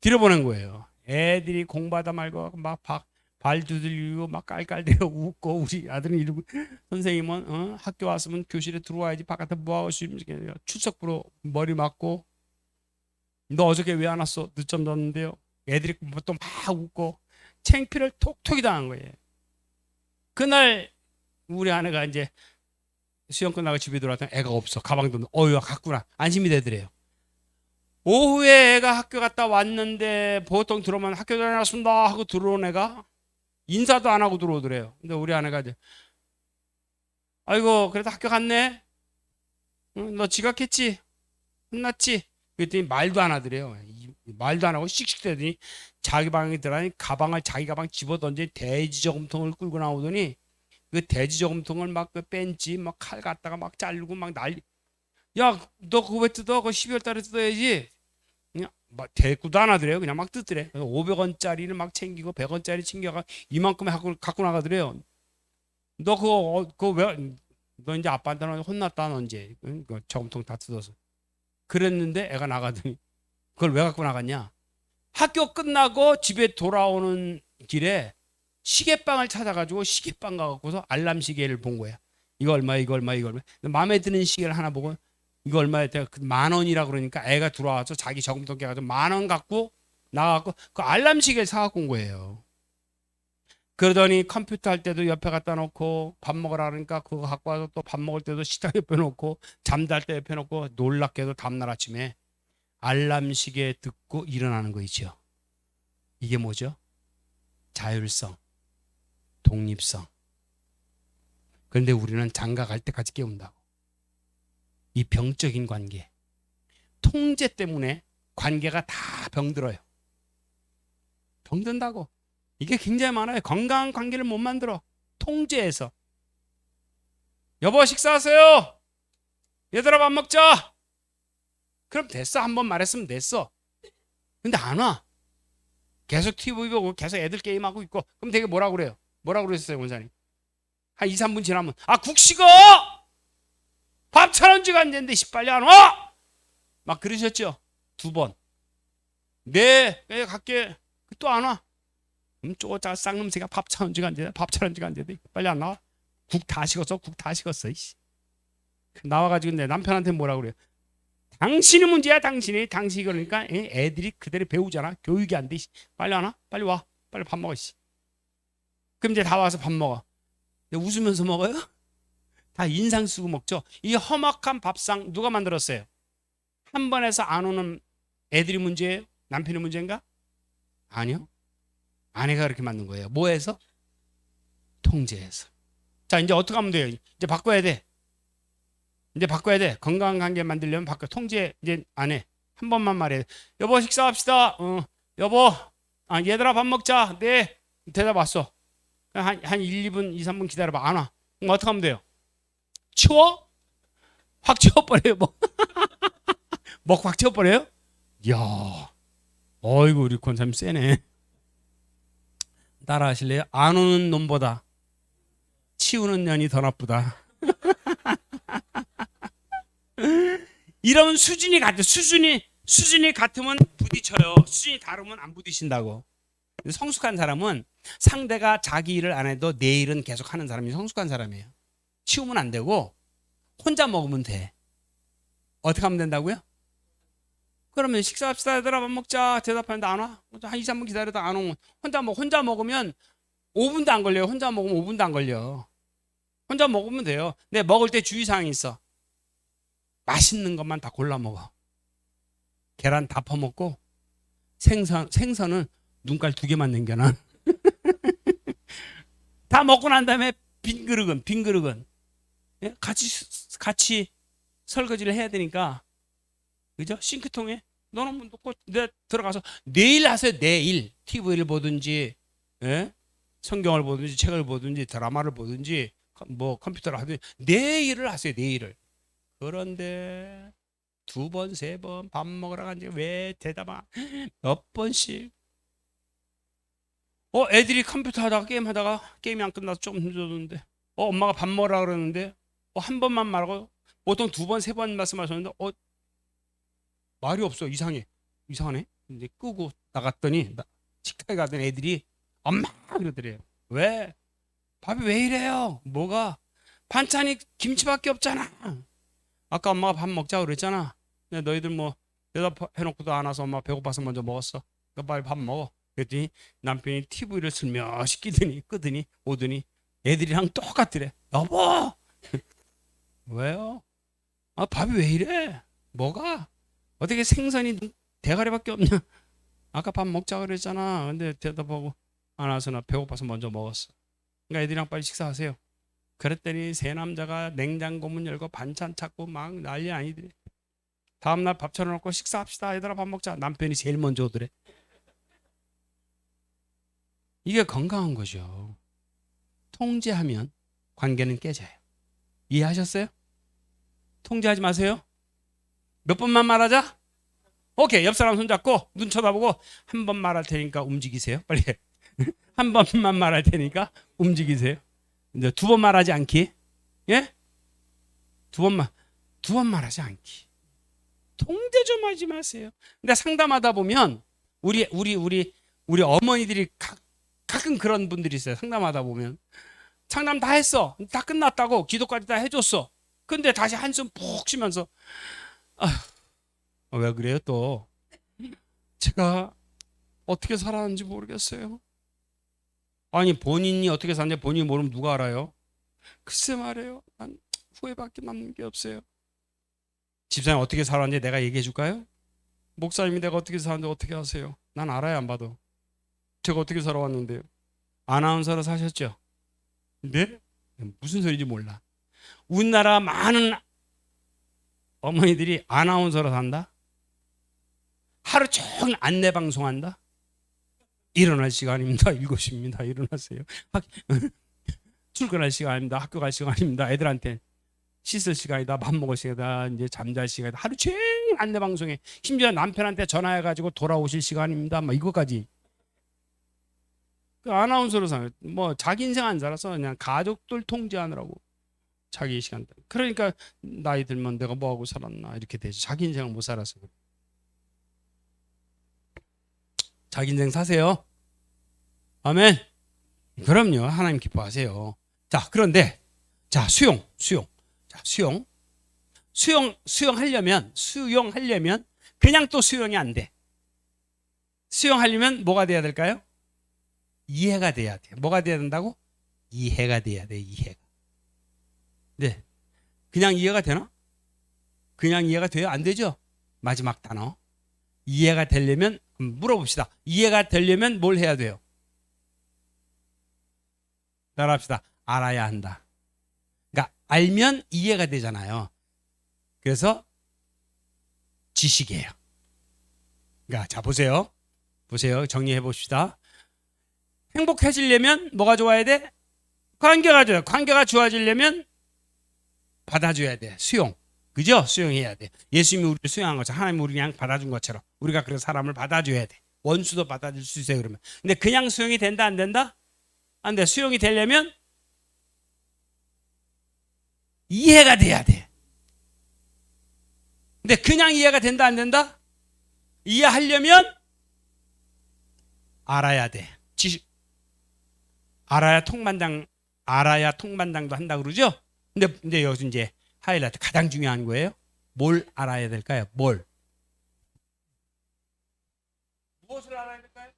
들여보낸 거예요. 애들이 공부하다 말고 막 발 두들리고 막 깔깔대고 웃고 우리 아들은 이러고 선생님은 학교 왔으면 교실에 들어와야지 바깥에 뭐하고 있으면 출석부로 머리 맞고 너 어저께 왜 안 왔어? 늦잠 잤는데요. 애들이 또 막 웃고 창피를 톡톡이 당한 거예요. 그날 우리 아내가 이제 수영 끝나고 집에 들어왔더니 애가 없어. 가방도 어휴 갔구나. 안심이 되더래요. 오후에 애가 학교 갔다 왔는데 보통 들어오면 학교 다녀왔습니다 하고 들어온 애가 인사도 안 하고 들어오더래요. 근데 우리 아내가 이제 아이고 그래도 학교 갔네. 응, 너 지각했지? 혼났지? 그랬더니 말도 안 하더래요. 말도 안 하고 씩씩대더니 자기 방에 들어가니 가방을 자기 가방 집어던지 돼지 저금통을 끌고 나오더니 그 돼지 저금통을 막 그 뺀지 막 칼 갖다가 막 자르고 막 난리. 야 너 그거 왜 뜯어? 그거 12월 달에 뜯어야지. 그냥 막 대꾸도 안 하더래요. 그냥 막 뜯더래. 500원짜리를 막 챙기고 100원짜리 챙겨가 이만큼의 갖고 나가더래요. 너 그거 왜? 너 이제 아빠한테 혼났다 너 이제 그 저금통 다 뜯어서. 그랬는데 애가 나가더니 그걸 왜 갖고 나갔냐? 학교 끝나고 집에 돌아오는 길에 시계방을 찾아가지고 시계방 가갖고서 알람 시계를 본 거야. 이거 얼마야 이거 얼마야 이거 얼마야. 마음에 드는 시계를 하나 보고 이거 얼마야? 내가 10,000원이라 그러니까 애가 들어와서 자기 저금통 깨가지고 10,000원 갖고 나가고 그 알람 시계를 사갖고 온 거예요. 그러더니 컴퓨터 할 때도 옆에 갖다 놓고 밥 먹으라 그러니까 그거 갖고 와서 또 밥 먹을 때도 식탁 옆에 놓고 잠잘 때 옆에 놓고 놀랍게도 다음날 아침에 알람 시계 듣고 일어나는 거 있죠. 이게 뭐죠? 자율성, 독립성. 그런데 우리는 장가 갈 때까지 깨운다고. 이 병적인 관계, 통제 때문에 관계가 다 병들어요. 병든다고. 이게 굉장히 많아요. 건강한 관계를 못 만들어. 통제해서. 여보 식사하세요. 얘들아 밥 먹자. 그럼 됐어. 한 번 말했으면 됐어. 근데 안 와. 계속 TV 보고 계속 애들 게임하고 있고. 그럼 되게 뭐라고 그래요? 뭐라고 그랬어요 원사님? 한 2, 3분 지나면 국 식어! 밥 차려온 지가 안 됐는데 빨리 안 와! 막 그러셨죠? 2번. 네 갈게. 또 안 와. 쪼짜 쌍놈새가 밥 차려온 지가 안 됐는데 밥 차려온 지가 안 됐는데 빨리 안 나와. 국 다 식었어. 국 다 식었어. 이씨. 나와가지고 내 남편한테 뭐라고 그래요? 당신이 문제야. 당신이 그러니까 애들이 그대로 배우잖아. 교육이 안 돼. 빨리 안 와? 빨리 와. 빨리 밥 먹어. 그럼 이제 다 와서 밥 먹어. 근데 웃으면서 먹어요? 다 인상 쓰고 먹죠. 이 험악한 밥상 누가 만들었어요? 한 번에서 안 오는 애들이 문제예요? 남편이 문제인가? 아니요. 아내가 그렇게 만든 거예요. 뭐해서? 통제해서. 자 이제 어떻게 하면 돼요? 이제 바꿔야 돼. 이제 바꿔야 돼. 건강한 관계 만들려면 바꿔. 통제 이제 안 해. 한 번만 말해. 여보 식사합시다. 여보. 얘들아 밥 먹자. 네. 대답 왔어. 한 1, 2분, 2, 3분 기다려봐. 안 와. 그럼 어떻게 하면 돼요? 치워? 확 치워버려요. 뭐. 먹 확 치워버려요? 이야. 어이구 우리 권사님 세네. 따라 하실래요? 안 오는 놈보다 치우는 년이 더 나쁘다. 이런 수준이 같아. 수준이 같으면 부딪혀요. 수준이 다르면 안 부딪힌다고. 성숙한 사람은 상대가 자기 일을 안 해도 내 일은 계속 하는 사람이 성숙한 사람이에요. 치우면 안 되고 혼자 먹으면 돼. 어떻게 하면 된다고요? 그러면 식사합시다 얘들아 밥 먹자 대답하는데 안 와? 한 2, 3분 기다려다 안 오면 혼자 먹으면 5분도 안 걸려요. 혼자 먹으면 5분도 안 걸려. 혼자 먹으면 돼요. 근데 먹을 때 주의사항이 있어. 맛있는 것만 다 골라 먹어. 계란 다 퍼먹고 생선은 눈깔 2개만 남겨놔. 다 먹고 난 다음에 빈 그릇은 예? 같이 설거지를 해야 되니까 그죠? 싱크통에 넣어놓으면 놓고 내 들어가서 내일 하세요. 내일 TV를 보든지 예? 성경을 보든지 책을 보든지 드라마를 보든지 뭐 컴퓨터를 하든지 내일을 하세요. 내일을. 그런데 2번, 3번 밥 먹으러 간지 왜 대답아? 몇 번씩. 애들이 컴퓨터 하다가 게임이 안 끝나서 좀 늦어졌는데 엄마가 밥 먹으라 그러는데 한 번만 말하고 보통 2번, 3번 말씀하셨는데 말이 없어. 이상하네. 이제 끄고 나갔더니 식탁에 가더니 애들이 엄마 그러더래요. 왜? 밥이 왜 이래요? 뭐가? 반찬이 김치밖에 없잖아. 아까 엄마가 밥 먹자고 그랬잖아. 근데 너희들 뭐 대답해놓고도 안 와서 엄마 배고파서 먼저 먹었어. 그러니까 빨리 밥 먹어. 그랬더니 남편이 TV를 슬며시 끄더니 오더니 애들이랑 똑같더래. 여보 왜요? 밥이 왜 이래? 뭐가? 어떻게 생선이 대가리밖에 없냐? 아까 밥 먹자고 그랬잖아. 근데 대답하고 안 와서 나 배고파서 먼저 먹었어. 그러니까 애들이랑 빨리 식사하세요. 그랬더니 세 남자가 냉장고 문 열고 반찬 찾고 막 난리 아니더래. 다음날 밥 차려놓고 식사합시다. 얘들아 밥 먹자. 남편이 제일 먼저 오더래. 이게 건강한 거죠. 통제하면 관계는 깨져요. 이해하셨어요? 통제하지 마세요. 몇 번만 말하자? 오케이. 옆 사람 손잡고 눈 쳐다보고 한 번 말할 테니까 움직이세요. 빨리 해. 한 번만 말할 테니까 움직이세요. 이제 2번 말하지 않기. 예? 2번 말하지 않기. 통제 좀 하지 마세요. 근데 상담하다 보면 우리 어머니들이 가끔 그런 분들이 있어요. 상담하다 보면 상담 다 했어. 다 끝났다고 기도까지 다 해줬어. 근데 다시 한숨 푹 쉬면서 왜 그래요 또? 제가 어떻게 살았는지 모르겠어요. 아니 본인이 어떻게 사는지 본인이 모르면 누가 알아요? 글쎄 말이에요. 난 후회밖에 남는 게 없어요. 집사님 어떻게 살았는지 내가 얘기해 줄까요? 목사님이 내가 어떻게 사는지 어떻게 아세요? 난 알아요 안 봐도. 제가 어떻게 살아왔는데요. 아나운서로 사셨죠? 네? 무슨 소리인지 몰라. 우리나라 많은 어머니들이 아나운서로 산다? 하루 종일 안내방송한다? 일어날 시간입니다. 7시입니다. 일어나세요. 출근할 시간입니다. 학교 갈 시간입니다. 애들한테 씻을 시간이다. 밥 먹을 시간이다. 이제 잠잘 시간이다. 하루 종일 안내방송에 심지어 남편한테 전화해가지고 돌아오실 시간입니다. 막 이거까지. 그 아나운서로 사는 뭐 자기 인생 안 살아서 그냥 가족들 통제하느라고 자기 시간. 그러니까 나이 들면 내가 뭐 하고 살았나 이렇게 되죠. 자기 인생을 못 살아서. 자기 인생 사세요. 아멘. 그럼요. 하나님 기뻐하세요. 자, 그런데 자, 수용. 자, 수용하려면 그냥 또 수용이 안 돼. 수용하려면 뭐가 돼야 될까요? 이해가 돼야 돼. 뭐가 돼야 된다고? 이해가 돼야 돼. 이해가. 네. 그냥 이해가 되나? 그냥 이해가 돼요? 안 되죠? 마지막 단어. 이해가 되려면 물어봅시다. 이해가 되려면 뭘 해야 돼요? 따라합시다. 알아야 한다. 그러니까 알면 이해가 되잖아요. 그래서 지식이에요. 그러니까 자 보세요. 정리해 봅시다. 행복해지려면 뭐가 좋아야 돼? 관계가 좋아요. 관계가 좋아지려면 받아줘야 돼. 수용. 그죠? 수용해야 돼. 예수님이 우리를 수용한 것처럼 하나님이 우리를 그냥 받아준 것처럼 우리가 그런 사람을 받아줘야 돼. 원수도 받아줄 수 있어요. 그러면. 근데 그냥 수용이 된다 안 된다? 안 돼. 수용이 되려면 이해가 돼야 돼. 근데 그냥 이해가 된다 안 된다? 이해하려면 알아야 돼. 지식. 알아야 통반장도 한다 그러죠? 근데 여기서 이제 하이라이트 가장 중요한 거예요. 뭘 알아야 될까요? 무엇을 알아야 될까요?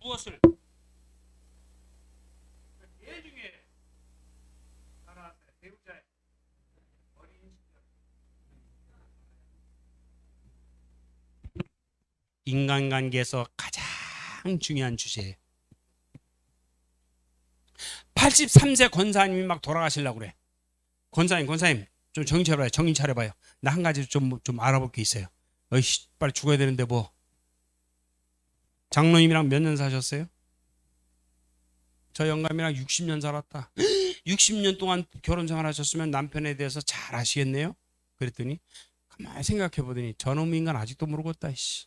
무엇을? 제일 중요해요. 배우자의 어린 시절. 인간관계에서 가장 중요한 주제예요. 83세 권사님이 막 돌아가시려고 그래. 권사님 좀 정신 차려봐요. 나 한 가지 좀 알아볼 게 있어요. 어이씨, 빨리 죽어야 되는데 뭐. 장로님이랑 몇 년 사셨어요? 저 영감이랑 60년 살았다. 60년 동안 결혼 생활하셨으면 남편에 대해서 잘 아시겠네요? 그랬더니 가만히 생각해 보더니 저놈 인간 아직도 모르겠다. 씨.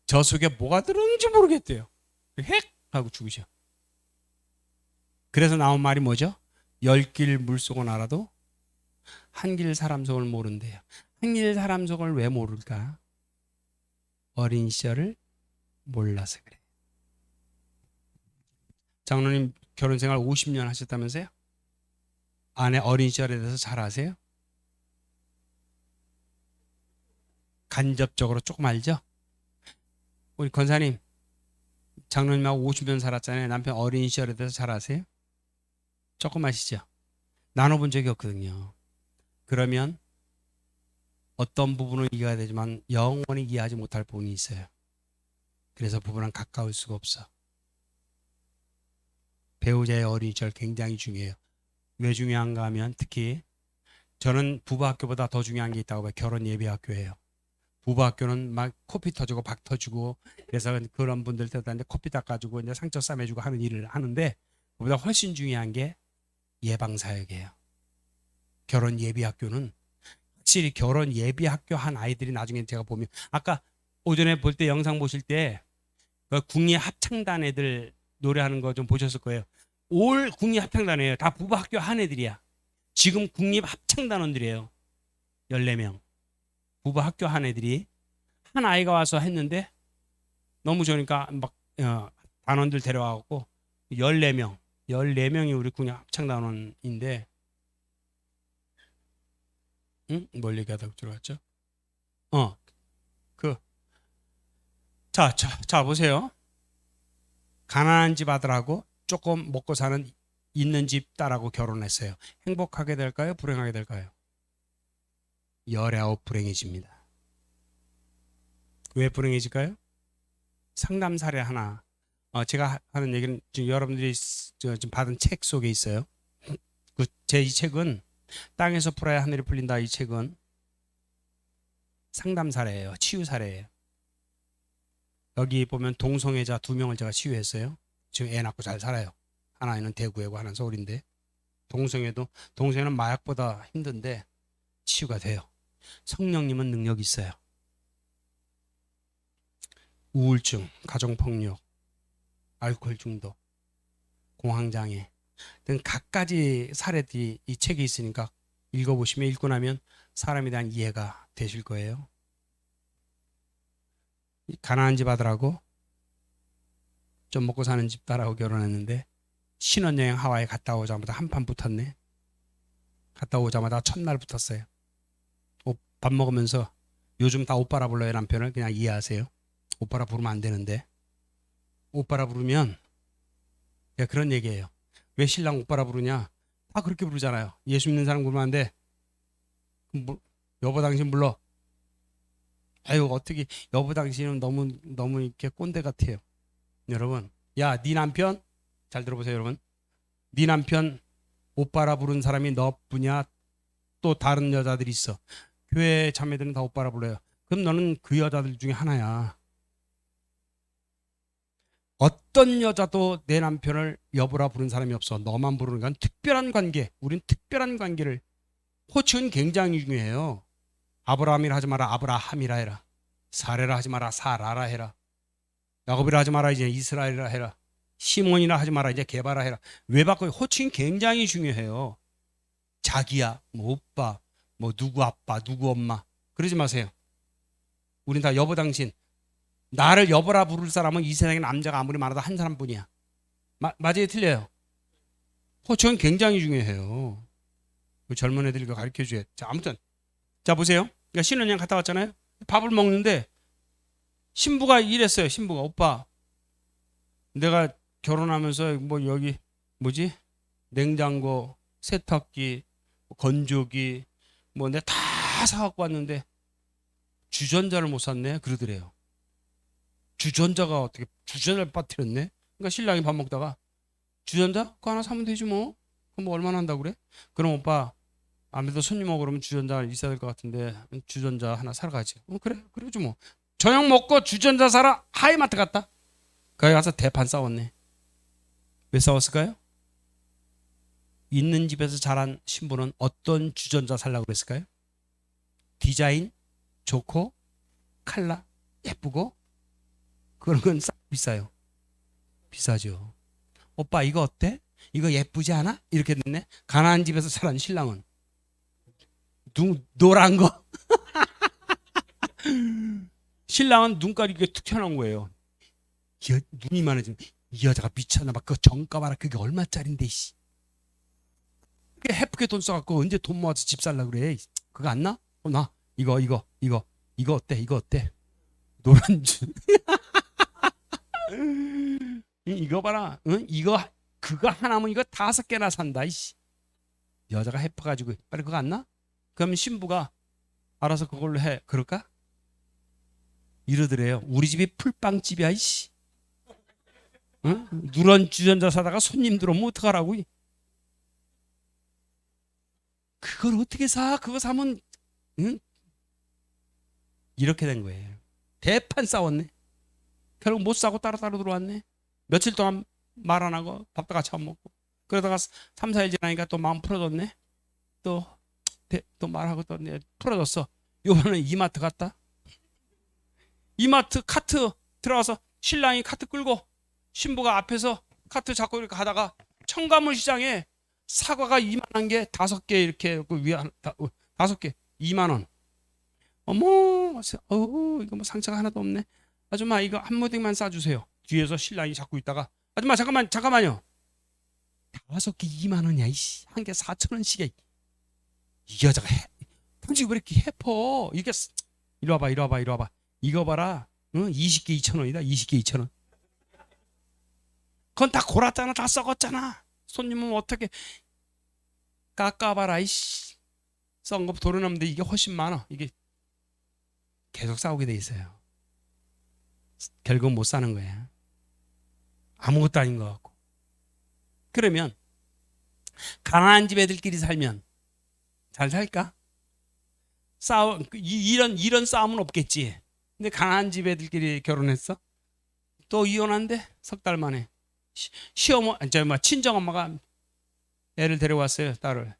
저 속에 뭐가 들었는지 모르겠대요. 핵 하고 죽으셔. 그래서 나온 말이 뭐죠? 10길 물속은 알아도 한 길 사람 속을 모른대요. 한 길 사람 속을 왜 모를까? 어린 시절을 몰라서 그래. 장로님 결혼생활 50년 하셨다면서요? 아내 어린 시절에 대해서 잘 아세요? 간접적으로 조금 알죠? 우리 권사님 장로님하고 50년 살았잖아요. 남편 어린 시절에 대해서 잘 아세요? 조금 아시죠? 나눠본 적이 없거든요. 그러면 어떤 부분은 이해가 되지만 영원히 이해하지 못할 부분이 있어요. 그래서 부부랑 가까울 수가 없어. 배우자의 어린 시절 굉장히 중요해요. 왜 중요한가 하면 특히 저는 부부학교보다 더 중요한 게 있다고 봐요. 결혼 예비학교예요. 부부학교는 막 코피 터지고 박 터지고 그래서 그런 분들 때한테 코피 닦아주고 이제 상처 싸매주고 하는 일을 하는데 그보다 훨씬 중요한 게 예방사역이에요. 결혼 예비학교는 확실히 결혼 예비학교 한 아이들이 나중에 제가 보면 아까 오전에 볼 때 영상 보실 때 그 국립 합창단 애들 노래하는 거 좀 보셨을 거예요. 올 국립 합창단이에요. 다 부부학교 한 애들이야. 지금 국립 합창단원들이에요. 14명. 부부학교 한 애들이 한 아이가 와서 했는데 너무 좋으니까 막 단원들 데려와갖고 14명이 우리 국립 합창단원인데 응? 뭘 얘기하다가 들어왔죠? 자 보세요. 가난한 집 아들하고 조금 먹고 사는 있는 집 딸하고 결혼했어요. 행복하게 될까요? 불행하게 될까요? 열아홉 불행해집니다. 왜 불행해질까요? 상담 사례 하나. 제가 하는 얘기는 지금 여러분들이 지금 받은 책 속에 있어요. 이 책은 땅에서 풀어야 하늘이 풀린다. 이 책은 상담 사례예요. 치유 사례예요. 여기 보면 동성애자 2명을 제가 치유했어요. 지금 애 낳고 잘 살아요. 하나는 대구애고 하나는 서울인데 동성애는 마약보다 힘든데 치유가 돼요. 성령님은 능력이 있어요. 우울증, 가정폭력, 알코올 중독, 공황장애 등 갖가지 사례들이 이 책에 있으니까 읽어보시면 읽고 나면 사람에 대한 이해가 되실 거예요. 가난한 집 아들하고 좀 먹고 사는 집 딸하고 결혼했는데 신혼여행 하와이 갔다 오자마자 한판 붙었네. 갔다 오자마자 첫날 붙었어요. 밥 먹으면서 요즘 다 오빠라 불러요. 남편을 그냥 이해하세요. 오빠라 부르면 안 되는데 오빠라 부르면 그런 얘기예요. 왜 신랑 오빠라 부르냐? 다 그렇게 부르잖아요. 예수 믿는 사람 부르면 안 돼. 여보 당신 불러. 아유 어떻게 여보 당신은 너무 이렇게 꼰대 같아요. 여러분, 야, 네 남편 잘 들어보세요, 여러분. 네 남편 오빠라 부른 사람이 너뿐이야. 또 다른 여자들이 있어. 교회 자매들은 다 오빠라 불러요. 그럼 너는 그 여자들 중에 하나야. 어떤 여자도 내 남편을 여보라 부른 사람이 없어. 너만 부르는 건 특별한 관계. 우린 특별한 관계를 호칭은 굉장히 중요해요. 아브라함이라 하지 마라. 아브라함이라 해라. 사레라 하지 마라. 사라라 해라. 야곱이라 하지 마라. 이제 이스라엘이라 해라. 시몬이라 하지 마라. 이제 게바라 해라. 왜 바꿔요? 호칭 굉장히 중요해요. 자기야, 뭐 오빠, 뭐 누구 아빠, 누구 엄마 그러지 마세요. 우린 다 여보 당신. 나를 여보라 부를 사람은 이 세상에 남자가 아무리 많아도 한 사람뿐이야. 맞아요, 틀려요? 호칭은 굉장히 중요해요. 젊은 애들 이거 가르쳐줘야. 자, 아무튼 자 보세요. 그러니까 신혼여행 갔다 왔잖아요. 밥을 먹는데 신부가 이랬어요. 신부가 오빠, 내가 결혼하면서 뭐 여기 뭐지 냉장고, 세탁기, 건조기 뭐 내가 다 사갖고 왔는데 주전자를 못 샀네 그러더래요. 주전자가 어떻게 주전자를 빠뜨렸네. 그러니까 신랑이 밥 먹다가 주전자? 그거 하나 사면 되지 뭐. 그럼 뭐 얼마나 한다고 그래? 그럼 오빠 아무래도 손님 오고 그러면 주전자 있어야 될 것 같은데 주전자 하나 사러 가지. 그래 그러지 뭐. 저녁 먹고 주전자 사러 하이마트 갔다. 거기 가서 대판 싸웠네. 왜 싸웠을까요? 있는 집에서 자란 신부는 어떤 주전자 살라고 그랬을까요? 디자인 좋고 컬러 예쁘고 그런 건 비싸요. 비싸죠. 오빠 이거 어때? 이거 예쁘지 않아? 이렇게 됐네. 가난한 집에서 자란 신랑은 노란 거. 신랑은 눈깔이 이렇게 툭 튀어나온 거예요. 눈이 많아지면 이 여자가 미쳤나 봐. 그거 정가 봐라. 그게 얼마짜린데 씨. 그게 해프게 돈 써갖고 언제 돈 모아서 집 살라 그래. 그거 안 나? 나 이거 어때? 이거 어때? 노란 줄. 이거 봐라. 응? 이거 그거 하나면 이거 5개나 산다. 이씨. 여자가 해퍼가지고 빨리 그거 안 나? 그러면 신부가 알아서 그걸로 해. 그럴까? 이러더래요. 우리 집이 풀빵집이야. 이씨. 응? 누런 주전자 사다가 손님 들어오면 어떡하라고? 그걸 어떻게 사? 그거 사면 응? 이렇게 된 거예요. 대판 싸웠네. 결국 못 사고 따로따로 들어왔네. 며칠 동안 말 안 하고 밥도 같이 안 먹고 그러다가 3, 4일 지나니까 또 마음 풀어졌네. 또 말하고 또 풀어졌어. 요번에 이마트 갔다. 이마트 카트 들어가서 신랑이 카트 끌고 신부가 앞에서 카트 잡고 이렇게 가다가 청가물 시장에 사과가 이만한 게 5개 이렇게 그 위에 5개 2만 원. 어머, 이거 뭐 상처가 하나도 없네. 아줌마 이거 한 무더기만 싸주세요. 뒤에서 신랑이 잡고 있다가 아줌마 잠깐만요. 5개 2만 원이야. 이씨. 한 개 4,000원씩이야. 이 여자가 당신 왜 이렇게 해퍼? 이게 이리 와봐. 이거 봐라. 응? 20개 2,000원이다. 20개 2,000원. 그건 다 골았잖아. 다 썩었잖아. 손님은 어떻게 깎아봐라. 이씨. 썩은 거 도려내는데 이게 훨씬 많아. 이게 계속 싸우게 돼 있어요. 결국 못 사는 거야. 아무것도 아닌 것 같고. 그러면 가난한 집 애들끼리 살면 잘 살까? 이런 싸움은 없겠지. 근데 가난한 집 애들끼리 결혼했어? 또 이혼한대? 석 달 만에. 친정엄마가 애를 데려왔어요, 딸을.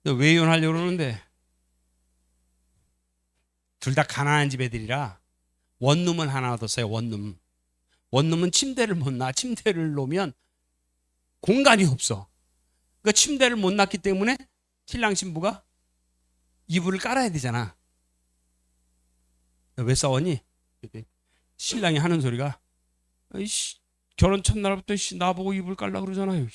왜 이혼하려고 그러는데? 둘 다 가난한 집 애들이라 원룸은 하나 뒀어요. 원룸은 침대를 못 놔. 침대를 놓으면 공간이 없어. 그러니까 침대를 못 놨기 때문에 신랑 신부가 이불을 깔아야 되잖아. 왜 싸웠니? 신랑이 하는 소리가 이씨, 결혼 첫날부터 나보고 이불 깔라 그러잖아요.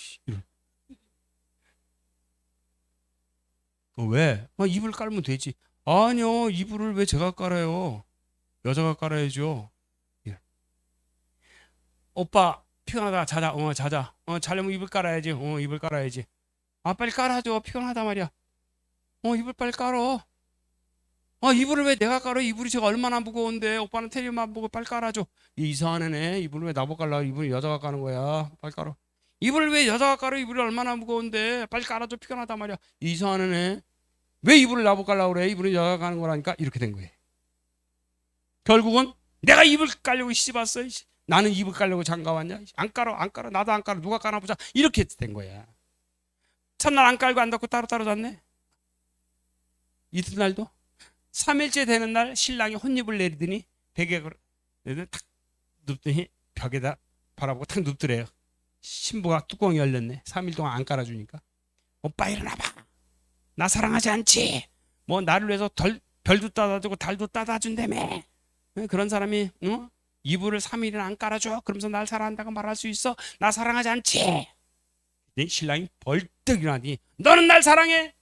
왜? 이불 깔면 되지. 아니요, 이불을 왜 제가 깔아요? 여자가 깔아야죠. 오빠 피곤하다. 자자. 자려면 이불 깔아야지. 이불 깔아야지. 빨리 깔아줘. 피곤하다 말이야. 이불 빨리 깔어. 이불을 왜 내가 깔아? 이불이 제가 얼마나 무거운데. 오빠는 테리만 보고 빨리 깔아줘. 이상한 애네. 이불을 왜 나보고 깔라? 이불이 여자가 까는 거야. 빨리 깔어. 이불을 왜 여자가 깔아? 이불이 얼마나 무거운데. 빨리 깔아줘. 피곤하다 말이야. 이상한 애네. 왜 이불을 나보고 깔라고 그래? 이불이 여자가 까는 거라니까. 이렇게 된 거예요. 결국은 내가 이불 깔려고 씹었어. 나는 이불 깔려고 장가 왔냐? 안 깔아. 나도 안 깔아. 누가 까나 보자. 이렇게 된 거야. 첫날 안 깔고 안 닫고 따로 잤네. 이튿날도 3일째 되는 날 신랑이 혼입을 내리더니 베개에 탁 눕더니 벽에다 바라보고 탁 눕더래요. 신부가 뚜껑이 열렸네. 3일 동안 안 깔아주니까. 오빠 일어나봐. 나 사랑하지 않지? 뭐 나를 위해서 별도 따다주고 달도 따다준다며. 그런 사람이 이불을 3일이나 안 깔아줘? 그러면서 날 사랑한다고 말할 수 있어? 나 사랑하지 않지? 신랑이 벌떡 일어나더니 너는 날 사랑해?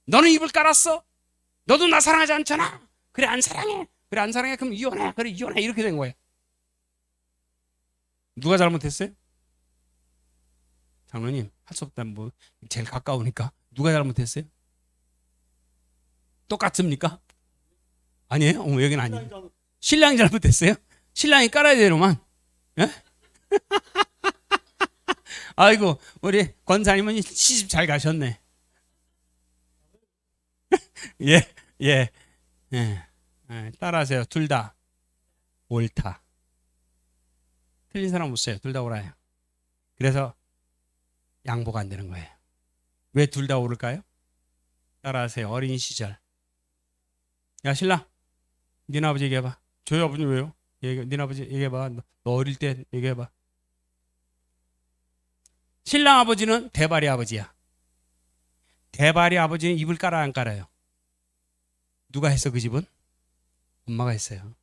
너는 이불 깔았어? 너도 나 사랑하지 않잖아? 그래 안 사랑해? 그래 안 사랑해? 그럼 이혼해. 그래 이혼해. 이렇게 된 거예요. 누가 잘못했어요? 장로님 할 수 없다. 뭐 제일 가까우니까 누가 잘못했어요? 똑같습니까? 아니에요? 여기는 아니에요. 신랑이 잘못했어요? 신랑이 깔아야 되노만. 예? 아이고 우리 권사님은 시집 잘 가셨네. 예, 예, 예. 따라하세요. 둘 다 옳다. 틀린 사람 없어요. 둘 다 옳아요. 그래서 양보가 안 되는 거예요. 왜 둘 다 옳을까요? 따라하세요. 어린 시절. 야 신랑, 니네 아버지 얘기해봐. 저희 아버지 왜요? 니네 아버지 얘기해봐. 너 어릴 때 얘기해봐. 신랑 아버지는 대발이 아버지야. 대발이 아버지는 이불 깔아 안 깔아요? 누가 했어 그 집은? 엄마가 했어요.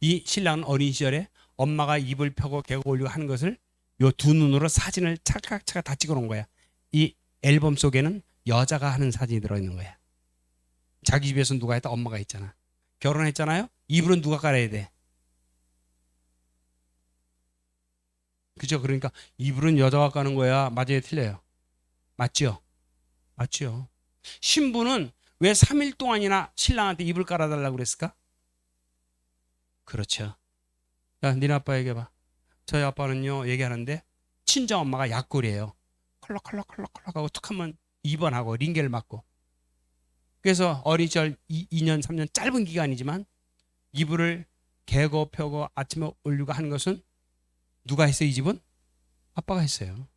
이 신랑은 어린 시절에 엄마가 이불 펴고 개고 올리고 하는 것을 요 두 눈으로 사진을 차각차각 다 찍어 놓은 거야. 이 앨범 속에는 여자가 하는 사진이 들어있는 거야. 자기 집에서 누가 했다? 엄마가 했잖아. 결혼했잖아요? 이불은 누가 깔아야 돼? 그죠? 그러니까 이불은 여자가 까는 거야. 맞아요? 틀려요? 맞죠? 맞죠? 신부는 왜 3일 동안이나 신랑한테 이불 깔아달라고 그랬을까? 그렇죠. 야, 니네 아빠 얘기해봐. 저희 아빠는요, 얘기하는데, 친정엄마가 약골이에요. 컬럭컬럭컬럭컬럭 하고 툭 하면 입원하고 링겔 맞고. 그래서 어린 시절 2년, 3년 짧은 기간이지만, 이불을 개고 펴고 아침에 올리고 하는 것은 누가 했어요, 이 집은? 아빠가 했어요.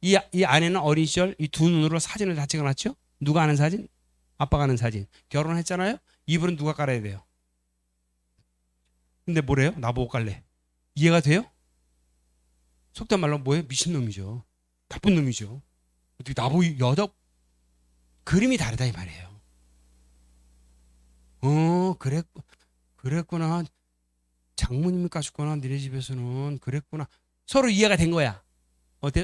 이 아내는 어린 시절 이 두 눈으로 사진을 다 찍어놨죠? 누가 하는 사진? 아빠가 하는 사진. 결혼했잖아요? 이불은 누가 깔아야 돼요? 근데 뭐래요? 나보고 깔래. 이해가 돼요? 속된 말로 뭐예요? 미친놈이죠. 나쁜 놈이죠. 어떻게 나보고 여자 그림이 다르다 이 말이에요. 그랬구나. 장모님이 까셨구나. 니네 집에서는 그랬구나. 서로 이해가 된 거야.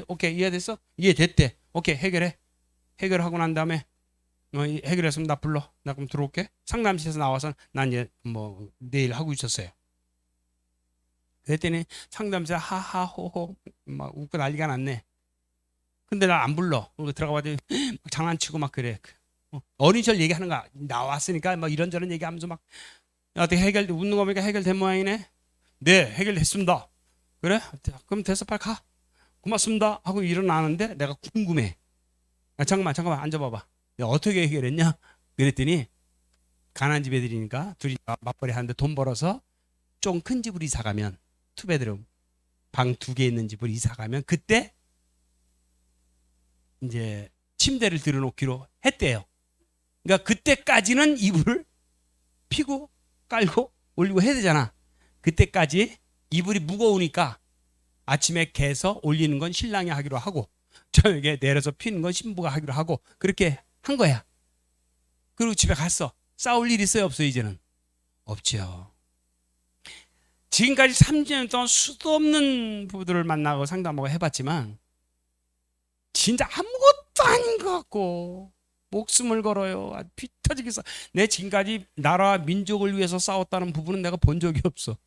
오케이 이해됐어? 이해됐대. 오케이 해결해. 해결하고 난 다음에 해결했으면 나 불러. 나 그럼 들어올게. 상담실에서 나와서 난 이제 뭐 내일 하고 있었어요. 그랬더니 상담사 하하호호 막 웃고 난리가 났네. 근데 날 안 불러. 들어가 봐도 장난치고 막 그래. 어린 시절 얘기하는 거 나왔으니까 막 이런저런 얘기하면서 막 어떻게 웃는 거 보니까 해결된 모양이네. 네 해결했습니다. 그래? 그럼 됐어 빨리 가. 고맙습니다 하고 일어나는데 내가 궁금해. 잠깐만 앉아봐봐. 어떻게 해결했냐? 그랬더니 가난 집 애들이니까 둘이 맞벌이 하는데 돈 벌어서 좀 큰 집으로 이사 가면 투베드룸 방 2개 있는 집을 이사 가면 그때 이제 침대를 들여놓기로 했대요. 그러니까 그때까지는 이불을 피고 깔고 올리고 해야 되잖아. 그때까지 이불이 무거우니까 아침에 개서 올리는 건 신랑이 하기로 하고 저녁에 내려서 피는 건 신부가 하기로 하고 그렇게 한 거야. 그리고 집에 갔어. 싸울 일 있어요 없어요? 이제는 없죠. 지금까지 30년 동안 수도 없는 부부들을 만나고 상담하고 해봤지만 진짜 아무것도 아닌 것 같고 목숨을 걸어요. 피 터지게 싸. 내 지금까지 나라와 민족을 위해서 싸웠다는 부부는 내가 본 적이 없어.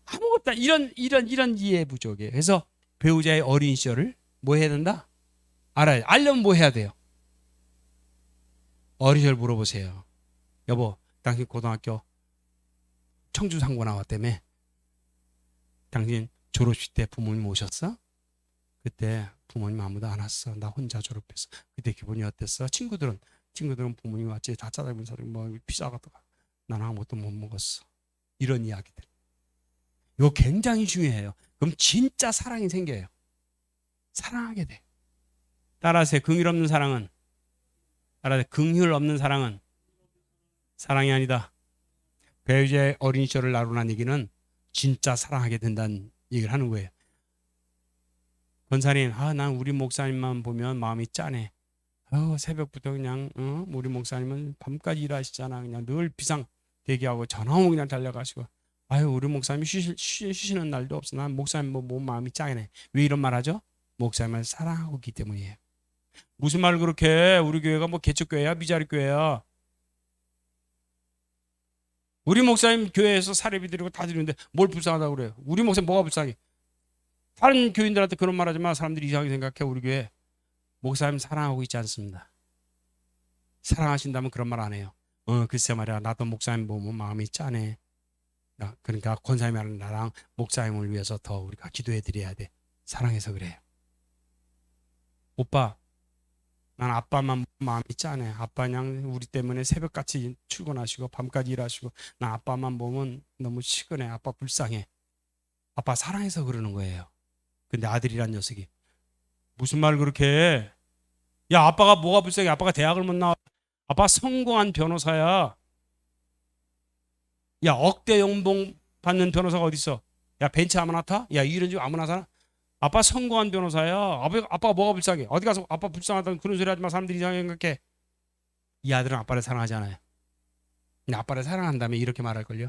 아무것도 이런 이해 부족이에요. 그래서 배우자의 어린 시절을 뭐 해야 된다? 알아요. 알려면 뭐 해야 돼요? 어린 시절 물어보세요. 여보, 당신 고등학교 청주 상고 나왔다며? 당신 졸업식 때 부모님 오셨어? 그때 부모님 아무도 안 왔어. 나 혼자 졸업했어. 그때 기분이 어땠어? 친구들은 부모님 왔지. 다 짜장면 사주고 뭐 피자 갖다가 나는 아무것도 못 먹었어. 이런 이야기들. 이거 굉장히 중요해요. 그럼 진짜 사랑이 생겨요. 사랑하게 돼. 따라하세요. 긍휼 없는 사랑은 알아요? 긍휼 없는 사랑은 사랑이 아니다. 배우자의 어린 시절을 나누는 얘기는 진짜 사랑하게 된다는 얘기를 하는 거예요. 권사님, 난 우리 목사님만 보면 마음이 짠해. 새벽부터 그냥 우리 목사님은 밤까지 일하시잖아. 그냥 늘 비상 대기하고 전화 오면 그냥 달려가시고. 우리 목사님이 쉬시는 날도 없어. 난 목사님 뭐 마음이 짠해. 왜 이런 말 하죠? 목사님을 사랑하고 있기 때문이에요. 무슨 말을 그렇게 해? 우리 교회가 뭐 개척교회야? 미자리 교회야? 우리 목사님 교회에서 사례비 드리고 다 드리는데 뭘 불쌍하다고 그래요? 우리 목사님 뭐가 불쌍해? 다른 교인들한테 그런 말 하지 마. 사람들이 이상하게 생각해. 우리 교회 목사님 사랑하고 있지 않습니다. 사랑하신다면 그런 말 안 해요. 글쎄 말이야. 나도 목사님 보면 마음이 짠해. 그러니까 권사님이 하는 나랑 목사님을 위해서 더 우리가 기도해 드려야 돼. 사랑해서 그래요. 오빠, 난 아빠만 마음이 짠해. 아빠 그냥 우리 때문에 새벽같이 출근하시고 밤까지 일하시고 난 아빠만 보면 너무 시큰해. 아빠 불쌍해. 아빠 사랑해서 그러는 거예요. 근데 아들이란 녀석이 무슨 말을 그렇게 해? 야, 아빠가 뭐가 불쌍해? 아빠가 대학을 못 나와. 아빠 성공한 변호사야. 야, 억대 연봉 받는 변호사가 어디 있어? 야, 벤츠 아무나 타? 야, 이런 집 아무나 사나? 아빠 성공한 변호사야. 아빠가 뭐가 불쌍해? 어디 가서 아빠 불쌍하다는 그런 소리 하지 마. 사람들이 이상하게 생각해. 이 아들은 아빠를 사랑하지 않아요. 근데 아빠를 사랑한다면 이렇게 말할걸요.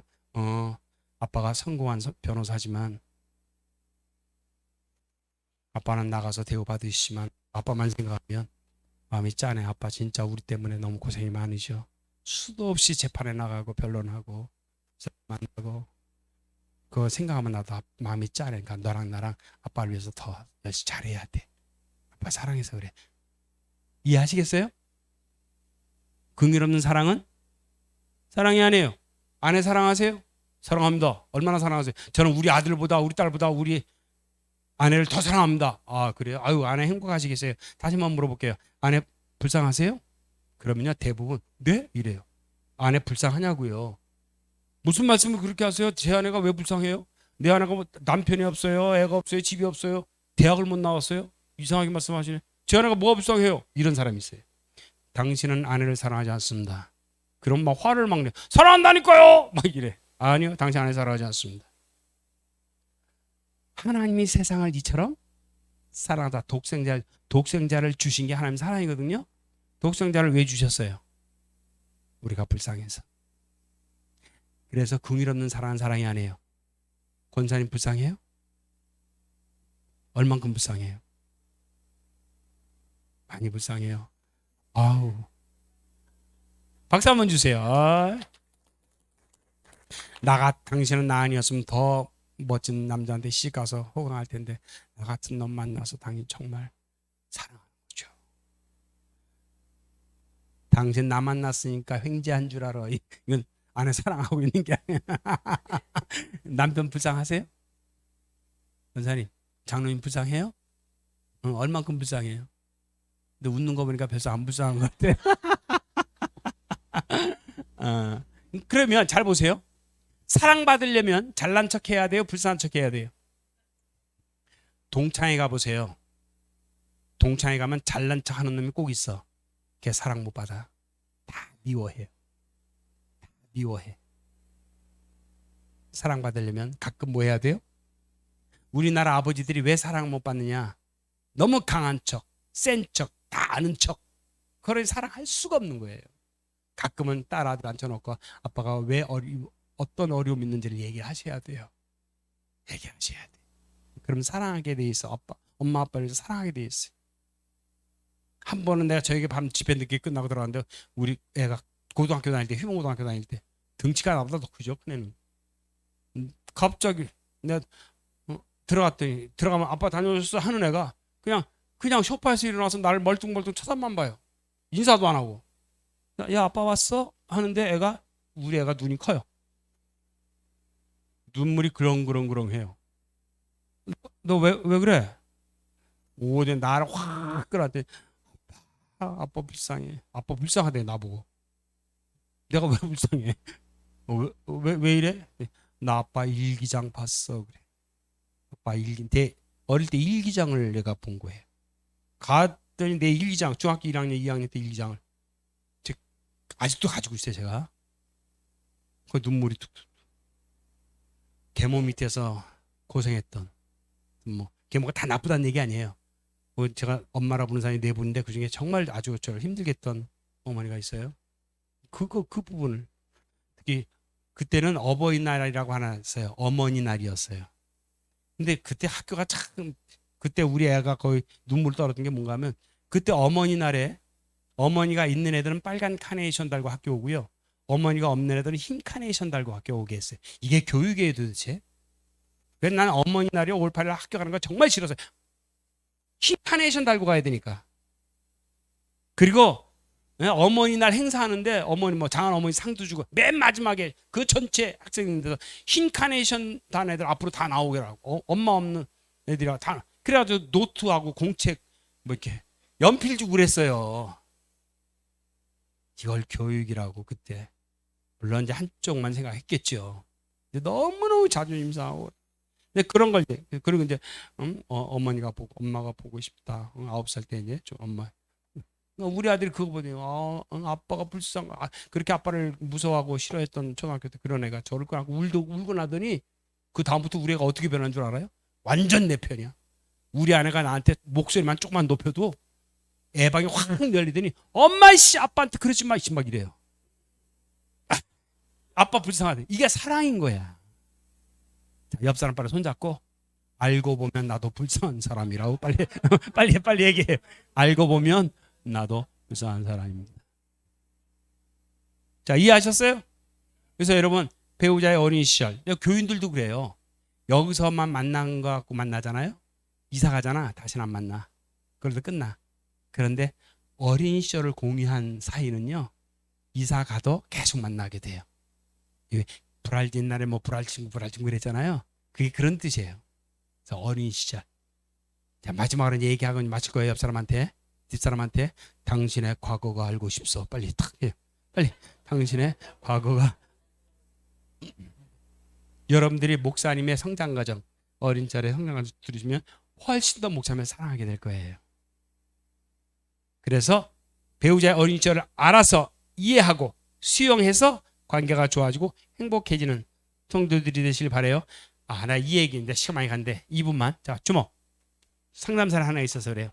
아빠가 성공한 변호사지만 아빠는 나가서 대우받으시지만 아빠만 생각하면 마음이 짠해. 아빠 진짜 우리 때문에 너무 고생이 많으셔. 수도 없이 재판에 나가고 변론하고 만나고 그거 생각하면 나도 마음이 짠해. 그러니까 너랑 나랑 아빠를 위해서 더 열심히 잘해야 돼. 아빠 사랑해서 그래. 이해하시겠어요? 긍휼 없는 사랑은 사랑이 아니에요. 아내 사랑하세요? 사랑합니다. 얼마나 사랑하세요? 저는 우리 아들보다 우리 딸보다 우리 아내를 더 사랑합니다. 그래요? 아내 행복하시겠어요? 다시 한번 물어볼게요. 아내 불쌍하세요? 그러면요 대부분 네? 이래요. 아내 불쌍하냐고요. 무슨 말씀을 그렇게 하세요? 제 아내가 왜 불쌍해요? 내 아내가 뭐 남편이 없어요? 애가 없어요? 집이 없어요? 대학을 못 나왔어요? 이상하게 말씀하시네. 제 아내가 뭐가 불쌍해요? 이런 사람이 있어요. 당신은 아내를 사랑하지 않습니다. 그럼 막 화를 막 내. 사랑한다니까요! 막 이래. 아니요, 당신 아내 사랑하지 않습니다. 하나님이 세상을 이처럼 사랑하다. 독생자를 주신 게 하나님 사랑이거든요. 독생자를 왜 주셨어요? 우리가 불쌍해서. 그래서 긍휼 없는 사랑은 사랑이 아니에요. 권사님 불쌍해요? 얼만큼 불쌍해요? 많이 불쌍해요. 박수 한번 주세요. 당신은 나 아니었으면 더 멋진 남자한테 시가서 호강할 텐데 나 같은 놈 만나서 당신 정말 사랑하는 거죠. 당신 나 만났으니까 횡재한 줄 알아. 이건 아내 사랑하고 있는 게 아니야. 남편 불쌍하세요? 권사님, 장로님 불쌍해요? 얼만큼 불쌍해요? 근데 웃는 거 보니까 별로 안 불쌍한 것 같아. 그러면 잘 보세요. 사랑받으려면 잘난 척 해야 돼요? 불쌍한 척 해야 돼요? 동창회 가보세요. 동창회 가면 잘난 척 하는 놈이 꼭 있어. 걔 사랑 못 받아. 다 미워해요. 다 미워해. 사랑받으려면 가끔 뭐 해야 돼요? 우리나라 아버지들이 왜 사랑 못 받느냐? 너무 강한 척, 센 척, 다 아는 척. 그걸 사랑할 수가 없는 거예요. 가끔은 딸 아들 앉혀놓고 아빠가 왜 어떤 어려움이 있는지를 얘기하셔야 돼요. 얘기하셔야 돼. 그럼 사랑하게 돼 있어. 엄마 아빠를 사랑하게 돼 있어. 한 번은 내가 저에게 밤 집회 늦게 끝나고 들어갔는데 우리 애가 고등학교 다닐 때 휘봉고등학교 다닐 때 덩치가 나보다 더 크죠. 큰애는. 갑자기 내가 들어가면 아빠 다녀오셨어 하는 애가 그냥 소파에서 일어나서 나를 멀뚱멀뚱 쳐다만 봐요. 인사도 안 하고. 야 아빠 왔어? 하는데 우리 애가 눈이 커요. 눈물이 그렁그렁그렁해요. 너 왜 그래? 오전 나를 확 끌어왔더니 아빠 불쌍해. 아빠 불쌍하대 나보고. 내가 왜 불쌍해? 왜 이래? 나 아빠 일기장 봤어 그래. 아빠 어릴 때 일기장을 내가 본 거예요. 갔더니 내 일기장 중학교 1학년 2학년 때 일기장을 아직도 가지고 있어요, 제가. 그 눈물이 툭툭. 계모 밑에서 고생했던, 뭐 계모가 다 나쁘다는 얘기 아니에요. 제가 엄마라 부르는 사람이 네 분인데 그 중에 정말 아주 저를 힘들게 했던 어머니가 있어요. 그 부분을 특히 그때는 어버이날이라고 하나 있어요. 어머니 날이었어요. 근데 그때 학교가 참, 그때 우리 애가 거의 눈물 떨었던 게 뭔가 하면, 그때 어머니 날에 어머니가 있는 애들은 빨간 카네이션 달고 학교 오고요, 어머니가 없는 애들은 흰 카네이션 달고 학교 오게 했어요. 이게 교육이에요 도대체. 그래서 나는 어머니 날이 5월 8일 학교 가는 거 정말 싫어서, 흰 카네이션 달고 가야 되니까. 그리고 어머니 날 행사하는데 어머니 뭐 장한 어머니 상도 주고 맨 마지막에 그 전체 학생들에서 흰 카네이션 단 애들 앞으로 다 나오게라고, 엄마 없는 애들이랑 다. 그래가지고 노트하고 공책 뭐 이렇게 연필 주고 그랬어요. 이걸 교육이라고 그때. 물론 이제 한쪽만 생각했겠죠. 너무너무 자존심 상하고. 근데 그런 걸 이제, 그리고 이제 어머니가 보고 엄마가 보고 싶다. 9살 때 이제 좀 엄마. 우리 아들이 그거 보네요. 아빠가 불쌍. 그렇게 아빠를 무서워하고 싫어했던 초등학교 때 그런 애가 저럴 거라고 울고 나더니 그 다음부터 우리 애가 어떻게 변한 줄 알아요? 완전 내 편이야. 우리 아내가 나한테 목소리만 조금만 높여도 애방이 확 열리더니 엄마 씨 아빠한테 그러지 마 막 이래요. 아빠 불쌍하대. 이게 사랑인 거야. 자, 옆 사람 빨리 손잡고, 알고 보면 나도 불쌍한 사람이라고 빨리 얘기해. 알고 보면 나도 불쌍한 사람입니다. 자, 이해하셨어요? 그래서 여러분, 배우자의 어린 시절, 교인들도 그래요. 여기서만 만난 거 갖고 만나잖아요. 이사 가잖아, 다시는 안 만나. 그래도 끝나. 그런데 어린 시절을 공유한 사이는요, 이사 가도 계속 만나게 돼요. 불알 옛날에 뭐 불알 친구 그랬잖아요. 그게 그런 뜻이에요. 그래서 어린 시절. 자, 마지막으로 이제 얘기하고 마칠 거예요. 옆 사람한테, 뒷사람한테. 당신의 과거가 알고 싶소. 빨리 탁 해요. 빨리. 당신의 과거가. 여러분들이 목사님의 성장 과정, 어린 시절의 성장 과정 들으시면 훨씬 더 목사님을 사랑하게 될 거예요. 그래서 배우자의 어린 시절을 알아서 이해하고 수용해서 관계가 좋아지고 행복해지는 성도들이 되시길 바라요. 나 이 얘기인데 시간 많이 간대. 2분만. 자, 주목. 상담사는 하나 있어서 그래요.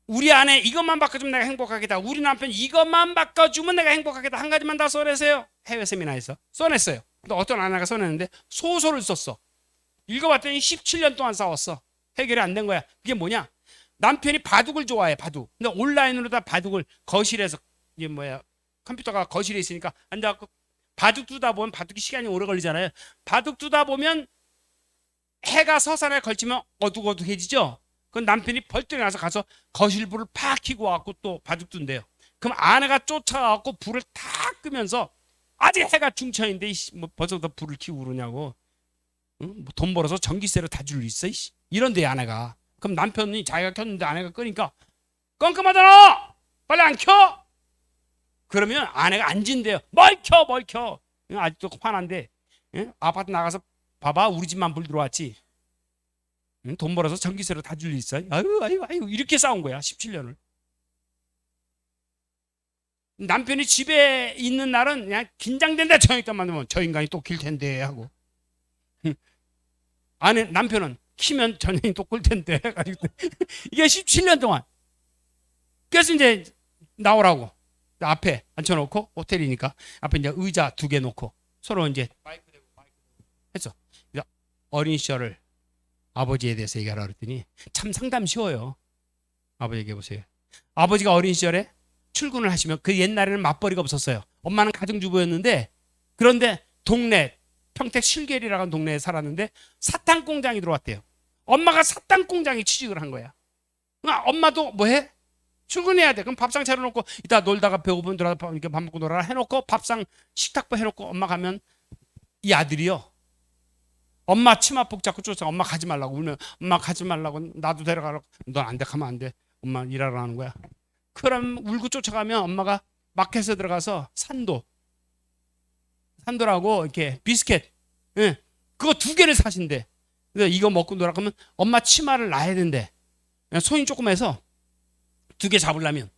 우리 아내 이것만 바꿔주면 내가 행복하겠다. 우리 남편 이것만 바꿔주면 내가 행복하겠다. 한 가지만 다 써내세요. 해외 세미나에서 써냈어요. 근데 어떤 아내가 써냈는데 소설을 썼어. 읽어봤더니 17년 동안 싸웠어. 해결이 안 된 거야. 그게 뭐냐? 남편이 바둑을 좋아해. 바둑. 근데 온라인으로 다 바둑을 거실에서, 이게 뭐야, 컴퓨터가 거실에 있으니까 앉아갖고 바둑 두다 보면, 바둑이 시간이 오래 걸리잖아요. 바둑 두다 보면 해가 서산에 걸치면 어둑어둑해지죠. 그럼 남편이 벌떡 일어나서 가서 거실불을 팍 켜고 와갖고 또 바둑 둔대요. 그럼 아내가 쫓아가갖고 불을 탁 끄면서, 아직 해가 중천인데 뭐 벌써부터 불을 켜고 그러냐고. 응? 뭐 돈 벌어서 전기세로 다 줄 일 있어? 이런데 아내가. 그럼 남편이 자기가 켰는데 아내가 끄니까 깜깜하잖아. 빨리 안 켜. 그러면 아내가 안 진대요. 뭘 켜. 아직도 화난데. 응? 아파트 나가서 봐봐, 우리 집만 불 들어왔지. 응? 돈 벌어서 전기세로 다 줄 일 있어? 아유 이렇게 싸운 거야 17년을. 남편이 집에 있는 날은 그냥 긴장된다. 저녁 때 만나면 저 인간이 또 킬 텐데 하고. 남편은 키면 저녁이 또 꿀 텐데. 이게 17년 동안. 그래서 이제 나오라고 앞에 앉혀놓고, 호텔이니까 앞에 이제 의자 2개 놓고 서로 이제 마이크 대고 했어. 어린 시절을 아버지에 대해서 얘기하라 그랬더니 참 상담 쉬워요. 아버지 얘기해 보세요. 아버지가 어린 시절에 출근을 하시면, 그 옛날에는 맞벌이가 없었어요. 엄마는 가정주부였는데, 그런데 동네 평택 실계리라는 동네에 살았는데 사탕 공장이 들어왔대요. 엄마가 사탕 공장에 취직을 한 거야. 엄마도 뭐해? 출근해야 돼. 그럼 밥상 차려놓고 이따 놀다가 배고프면 들어가서 이렇게 밥 먹고 놀아라 해놓고, 밥상 식탁보 해놓고 엄마 가면, 이 아들이요, 엄마 치마폭 잡고 쫓아. 엄마 가지 말라고 울면, 엄마 가지 말라고, 나도 데려가라고. 넌 안 돼, 가면 안 돼. 엄마 일하러 하는 거야. 그럼 울고 쫓아가면 엄마가 마켓에 들어가서 산도라고 이렇게 비스켓, 그거 2개를 사신대. 그래서 이거 먹고 놀아. 그러면 엄마 치마를 놔야 된대. 손이 조그매서 2개 잡으려면.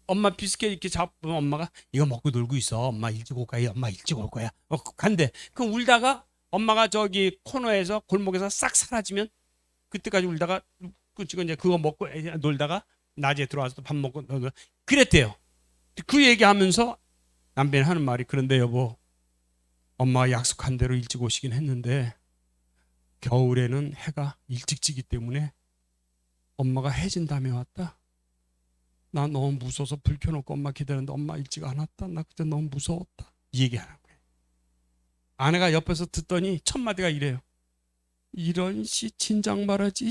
엄마 비스켓 이렇게 잡으면 엄마가 이거 먹고 놀고 있어. 엄마 일찍 올 거야. 엄마 일찍 올 거야. 간대. 그럼 울다가 엄마가 저기 코너에서 골목에서 싹 사라지면 그때까지 울다가 그치고 이제 그거 먹고 놀다가 낮에 들어와서 또 밥 먹고 그랬대요. 그 얘기하면서 남편이 하는 말이 그런데 여보 엄마가 약속한 대로 일찍 오시긴 했는데 겨울에는 해가 일찍 지기 때문에 엄마가 해진 다음에 왔다. 나 너무 무서워서 불 켜놓고 엄마 기다렸는데 엄마 일찍 안 왔다. 나 그때 너무 무서웠다. 이 얘기하는 거예요. 아내가 옆에서 듣더니 첫 마디가 이래요. 이런 씨 진작 말하지.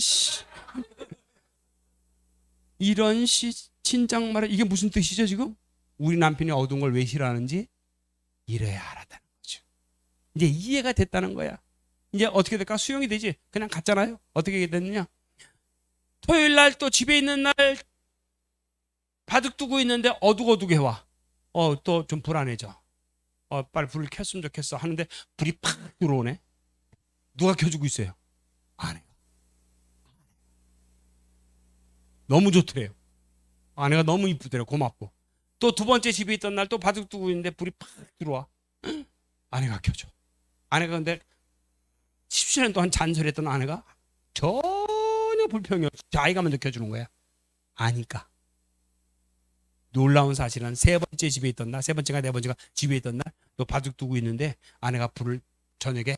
이런 씨 진작 말하지. 이게 무슨 뜻이죠 지금? 우리 남편이 어두운 걸 왜 싫어하는지 이래야 알았다는 거죠. 이제 이해가 됐다는 거야. 이제 어떻게 될까? 수용이 되지. 그냥 갔잖아요. 어떻게 됐느냐? 토요일 날 또 집에 있는 날 바둑 두고 있는데 어둑어둑해 와. 또 좀 불안해져. 빨리 불을 켰으면 좋겠어 하는데 불이 팍 들어오네. 누가 켜주고 있어요? 아내가. 너무 좋더래요. 아내가 너무 이쁘더래요. 고맙고. 또 두 번째 집에 있던 날 또 바둑 두고 있는데 불이 팍 들어와. 아내가 켜줘. 아내가 근데 17년 동안 잔소리했던 아내가 전혀 불평이 없어. 아이가 먼저 켜주는 거야. 아니까. 놀라운 사실은 세 번째 집에 있던 날, 세 번째가 네 번째가 집에 있던 날 또 바둑 두고 있는데 아내가 불을 저녁에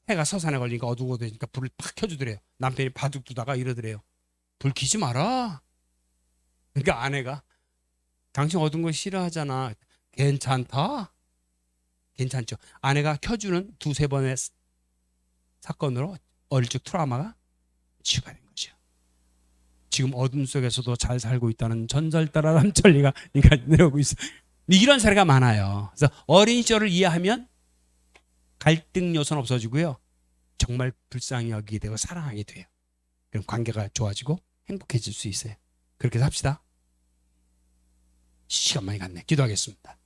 해가 서산에 걸리니까 어두워지니까 불을 팍 켜주더래요. 남편이 바둑 두다가 이러더래요. 불 켜지 마라. 그러니까 아내가 당신 어두운 거 싫어하잖아. 괜찮다. 괜찮죠. 아내가 켜주는 두세 번의 사건으로 어릴 적 트라우마가 치유가 된 거죠. 지금 어둠 속에서도 잘 살고 있다는 전설따라 남천리가 내려오고 있어. 이런 사례가 많아요. 그래서 어린 시절을 이해하면 갈등 요소는 없어지고요. 정말 불쌍히 여기게 되고 사랑하게 돼요. 그럼 관계가 좋아지고 행복해질 수 있어요. 그렇게 삽시다. 시간 많이 갔네. 기도하겠습니다.